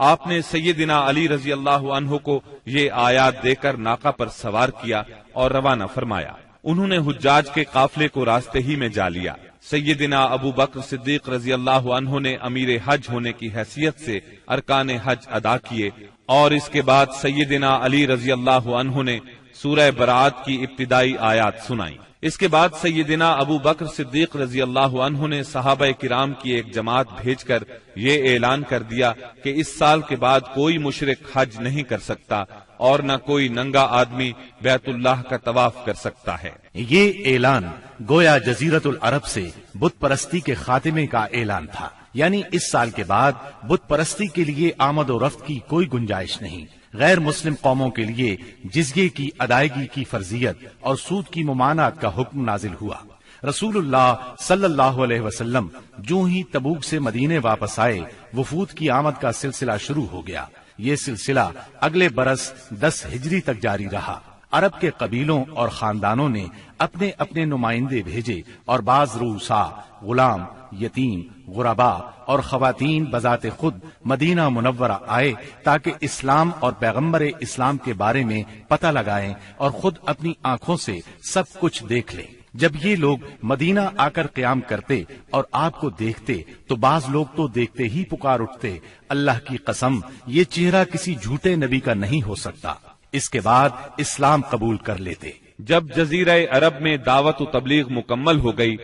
Speaker 3: آپ نے سیدنا علی رضی اللہ عنہ کو یہ آیات دے کر ناقہ پر سوار کیا اور روانہ فرمایا۔ انہوں نے حجاج کے قافلے کو راستے ہی میں جا لیا۔ سیدنا ابو بکر صدیق رضی اللہ عنہ نے امیر حج ہونے کی حیثیت سے ارکان حج ادا کیے، اور اس کے بعد سیدنا علی رضی اللہ عنہ نے سورہ برات کی ابتدائی آیات سنائی۔ اس کے بعد سیدنا ابو بکر صدیق رضی اللہ عنہ نے صحابہ کرام کی ایک جماعت بھیج کر یہ اعلان کر دیا کہ اس سال کے بعد کوئی مشرک حج نہیں کر سکتا اور نہ کوئی ننگا آدمی بیت اللہ کا طواف کر سکتا ہے۔
Speaker 1: یہ اعلان گویا جزیرت العرب سے بت پرستی کے خاتمے کا اعلان تھا، یعنی اس سال کے بعد بت پرستی کے لیے آمد و رفت کی کوئی گنجائش نہیں۔ غیر مسلم قوموں کے لیے جزیے کی ادائیگی کی فرضیت اور سود کی ممانعت کا حکم نازل ہوا۔ رسول اللہ صلی اللہ علیہ وسلم جو ہی تبوک سے مدینے واپس آئے، وفود کی آمد کا سلسلہ شروع ہو گیا۔ یہ سلسلہ اگلے برس 10 ہجری تک جاری رہا۔ عرب کے قبیلوں اور خاندانوں نے اپنے اپنے نمائندے بھیجے اور بعض رؤسا، غلام، یتیم، غربا اور خواتین بذات خود مدینہ منورہ آئے تاکہ اسلام اور پیغمبر اسلام کے بارے میں پتہ لگائیں اور خود اپنی آنکھوں سے سب کچھ دیکھ لیں۔ جب یہ لوگ مدینہ آ کر قیام کرتے اور آپ کو دیکھتے تو بعض لوگ تو دیکھتے ہی پکار اٹھتے، اللہ کی قسم یہ چہرہ کسی جھوٹے نبی کا نہیں ہو سکتا۔ اس کے بعد اسلام قبول کر لیتے۔
Speaker 3: جب جزیرہ عرب میں دعوت و تبلیغ مکمل ہو گئی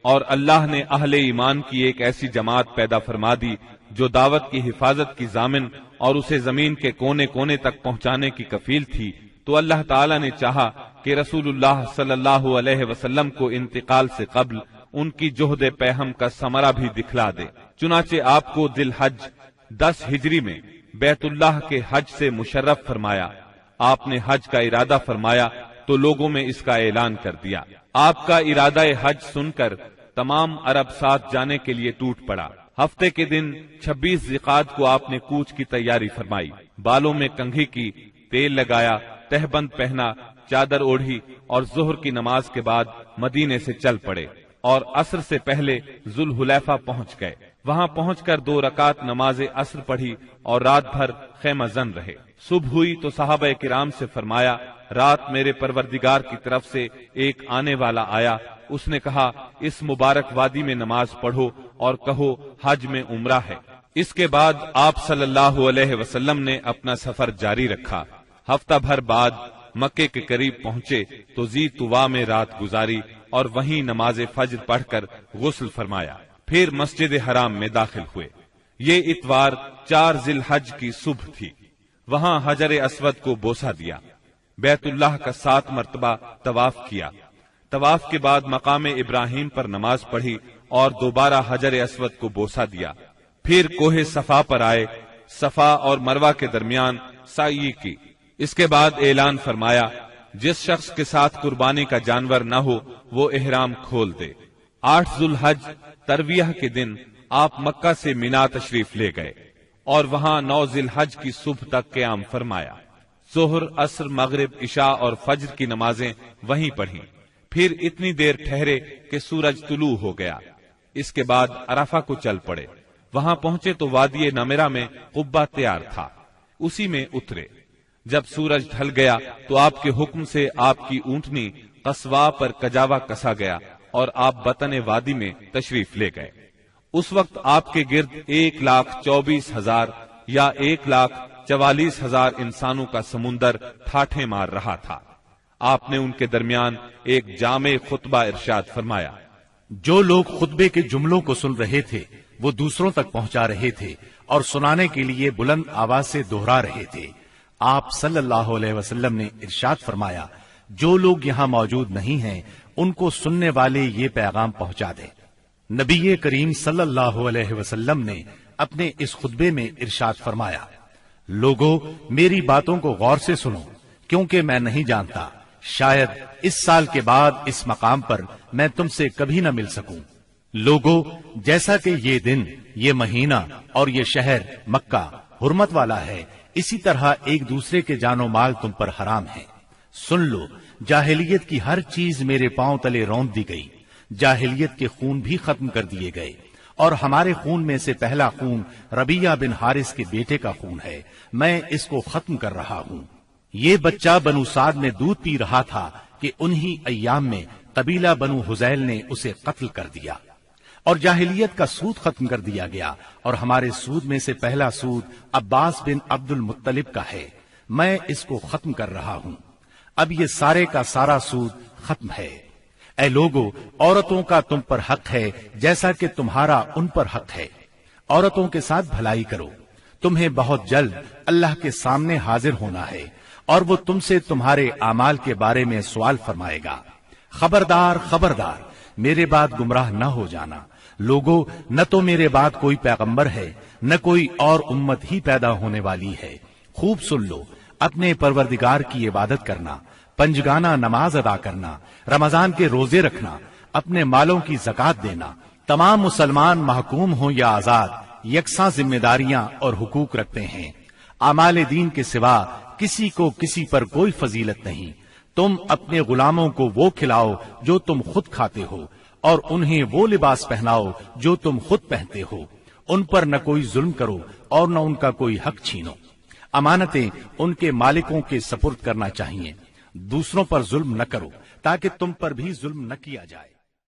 Speaker 3: اور اللہ نے اہل ایمان کی ایک ایسی جماعت پیدا فرما دی جو دعوت کی حفاظت کی ضامن اور اسے زمین کے کونے کونے تک پہنچانے کی کفیل تھی، تو اللہ تعالی نے چاہا کہ رسول اللہ صلی اللہ علیہ وسلم کو انتقال سے قبل ان کی جہد پیہم کا ثمرہ بھی دکھلا دے۔ چنانچہ آپ کو ذی الحج 10 ہجری میں بیت اللہ کے حج سے مشرف فرمایا۔ آپ نے حج کا ارادہ فرمایا تو لوگوں میں اس کا اعلان کر دیا۔ آپ کا ارادہ حج سن کر تمام عرب ساتھ جانے کے لیے ٹوٹ پڑا۔ ہفتے کے دن 26 ذیقعد کو آپ نے کوچ کی تیاری فرمائی، بالوں میں کنگھی کی، تیل لگایا، تہبند پہنا، چادر اوڑھی اور ظہر کی نماز کے بعد مدینے سے چل پڑے اور عصر سے پہلے ذوالحلیفہ پہنچ گئے۔ وہاں پہنچ کر 2 رکعت نماز عصر پڑھی اور رات بھر خیمہ زن رہے۔ صبح ہوئی تو صحابہ کرام سے فرمایا، رات میرے پروردگار کی طرف سے ایک آنے والا آیا، اس نے کہا اس مبارک وادی میں نماز پڑھو اور کہو حج میں عمرہ ہے۔ اس کے بعد آپ صلی اللہ علیہ وسلم نے اپنا سفر جاری رکھا۔ ہفتہ بھر بعد مکے کے قریب پہنچے تو ذی طوا میں رات گزاری اور وہیں نماز فجر پڑھ کر غسل فرمایا، پھر مسجد حرام میں داخل ہوئے۔ یہ اتوار 4 ذی الحج کی صبح تھی۔ وہاں حجر اسود کو بوسہ دیا، بیت اللہ کا 7 مرتبہ طواف کیا۔ طواف کے بعد مقام ابراہیم پر نماز پڑھی اور دوبارہ حجر اسود کو بوسہ دیا۔ پھر کوہ صفا پر آئے، صفا اور مروہ کے درمیان سعی کی۔ اس کے بعد اعلان فرمایا، جس شخص کے ساتھ قربانی کا جانور نہ ہو وہ احرام کھول دے۔ 8 ذی الحج ترویہ کے دن آپ مکہ سے مینا تشریف لے گئے اور وہاں 9 ذی الحج کی صبح تک قیام فرمایا۔ ظہر، عصر، مغرب، عشاء اور فجر کی نمازیں وہیں پڑھیں، پھر اتنی دیر ٹھہرے کہ سورج طلوع ہو گیا۔ اس کے بعد عرفہ کو چل پڑے۔ وہاں پہنچے تو وادی نمرہ میں قبہ تیار تھا، اسی میں اترے۔ جب سورج ڈھل گیا تو آپ کے حکم سے آپ کی اونٹنی قصواء پر کجاوا کسا گیا اور آپ بطن وادی میں تشریف لے گئے۔ اس وقت آپ کے گرد 1,24,000 یا 1,44,000 انسانوں کا سمندر ٹھاٹھیں مار رہا تھا۔ آپ نے ان کے درمیان ایک جامع خطبہ ارشاد فرمایا۔
Speaker 1: جو لوگ خطبے کے جملوں کو سن رہے تھے وہ دوسروں تک پہنچا رہے تھے اور سنانے کے لیے بلند آواز سے دہرا رہے تھے۔ آپ صلی اللہ علیہ وسلم نے ارشاد فرمایا، جو لوگ یہاں موجود نہیں ہیں ان کو سننے والے یہ پیغام پہنچا دیں۔ نبی کریم صلی اللہ علیہ وسلم نے اپنے اس خطبے میں ارشاد فرمایا، لوگو میری باتوں کو غور سے سنو، کیونکہ میں نہیں جانتا شاید اس سال کے بعد اس مقام پر میں تم سے کبھی نہ مل سکوں۔ لوگو جیسا کہ یہ دن، یہ مہینہ اور یہ شہر مکہ حرمت والا ہے، اسی طرح ایک دوسرے کے جان و مال تم پر حرام ہے۔ سن لو، جاہلیت کی ہر چیز میرے پاؤں تلے روند دی گئی، جاہلیت کے خون بھی ختم کر دیے گئے اور ہمارے خون میں سے پہلا خون ربیہ بن حارث کے بیٹے کا خون ہے، میں اس کو ختم کر رہا ہوں۔ یہ بچہ بنو سعد میں دودھ پی رہا تھا کہ انہی ایام میں قبیلہ بنو حذیل نے اسے قتل کر دیا، اور جاہلیت کا سود ختم کر دیا گیا، اور ہمارے سود میں سے پہلا سود عباس بن عبد المطلب کا ہے، میں اس کو ختم کر رہا ہوں۔ اب یہ سارے کا سارا سود ختم ہے۔ اے لوگو، عورتوں کا تم پر حق ہے جیسا کہ تمہارا ان پر حق ہے، عورتوں کے ساتھ بھلائی کرو، تمہیں بہت جلد اللہ کے سامنے حاضر ہونا ہے، اور وہ تم سے تمہارے اعمال کے بارے میں سوال فرمائے گا۔ خبردار خبردار، میرے بعد گمراہ نہ ہو جانا۔ لوگو، نہ تو میرے بعد کوئی پیغمبر ہے، نہ کوئی اور امت ہی پیدا ہونے والی ہے۔ خوب سن لو، اپنے پروردگار کی عبادت کرنا، پنجگانہ نماز ادا کرنا، رمضان کے روزے رکھنا، اپنے مالوں کی زکات دینا، تمام مسلمان محکوم ہوں یا آزاد یکساں ذمہ داریاں اور حقوق رکھتے ہیں۔ اعمال دین کے سوا کسی کو کسی پر کوئی فضیلت نہیں۔ تم اپنے غلاموں کو وہ کھلاؤ جو تم خود کھاتے ہو، اور انہیں وہ لباس پہناؤ جو تم خود پہنتے ہو۔ ان پر نہ کوئی ظلم کرو اور نہ ان کا کوئی حق چھینو۔ امانتیں ان کے مالکوں کے سپرد کرنا چاہیے۔ دوسروں پر ظلم نہ کرو تاکہ تم پر بھی ظلم نہ کیا جائے۔